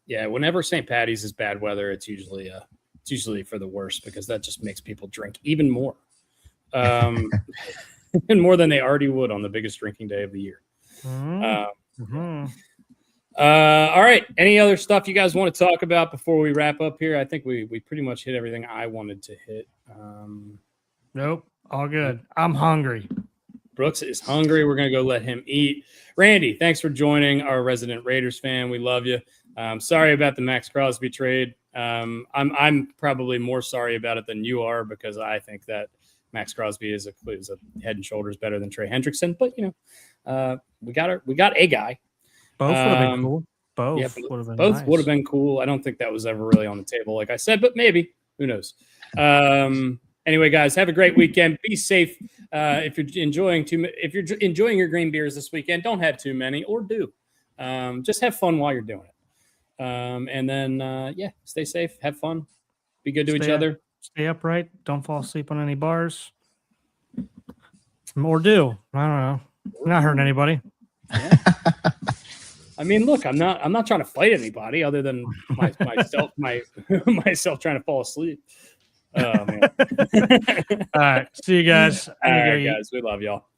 S2: yeah, whenever St. Patty's is bad weather, it's usually for the worst, because that just makes people drink even more. And more than they already would on the biggest drinking day of the year.
S1: Mm-hmm.
S2: All right. Any other stuff you guys want to talk about before we wrap up here? I think we pretty much hit everything I wanted to hit.
S1: Nope. All good. I'm hungry.
S2: Brooks is hungry. We're going to go let him eat. Randy, thanks for joining, our resident Raiders fan. We love you. Sorry about the Maxx Crosby trade. I'm probably more sorry about it than you are, because I think that Maxx Crosby is a head and shoulders better than Trey Hendrickson. But we got a guy.
S1: Both would have been cool. Both would have been nice.
S2: Would have been cool. I don't think that was ever really on the table, like I said, but maybe. Who knows? Anyway, guys, have a great weekend. Be safe. If you're enjoying your green beers this weekend, don't have too many, or do. Just have fun while you're doing it. And then stay safe, have fun, be good to each other.
S1: Stay upright. Don't fall asleep on any bars. Or do. I don't know. I'm not hurting anybody.
S2: Yeah. I mean, look, I'm not trying to fight anybody other than myself trying to fall asleep. Oh man.
S1: All right. See you guys.
S2: All right, guys. We love y'all.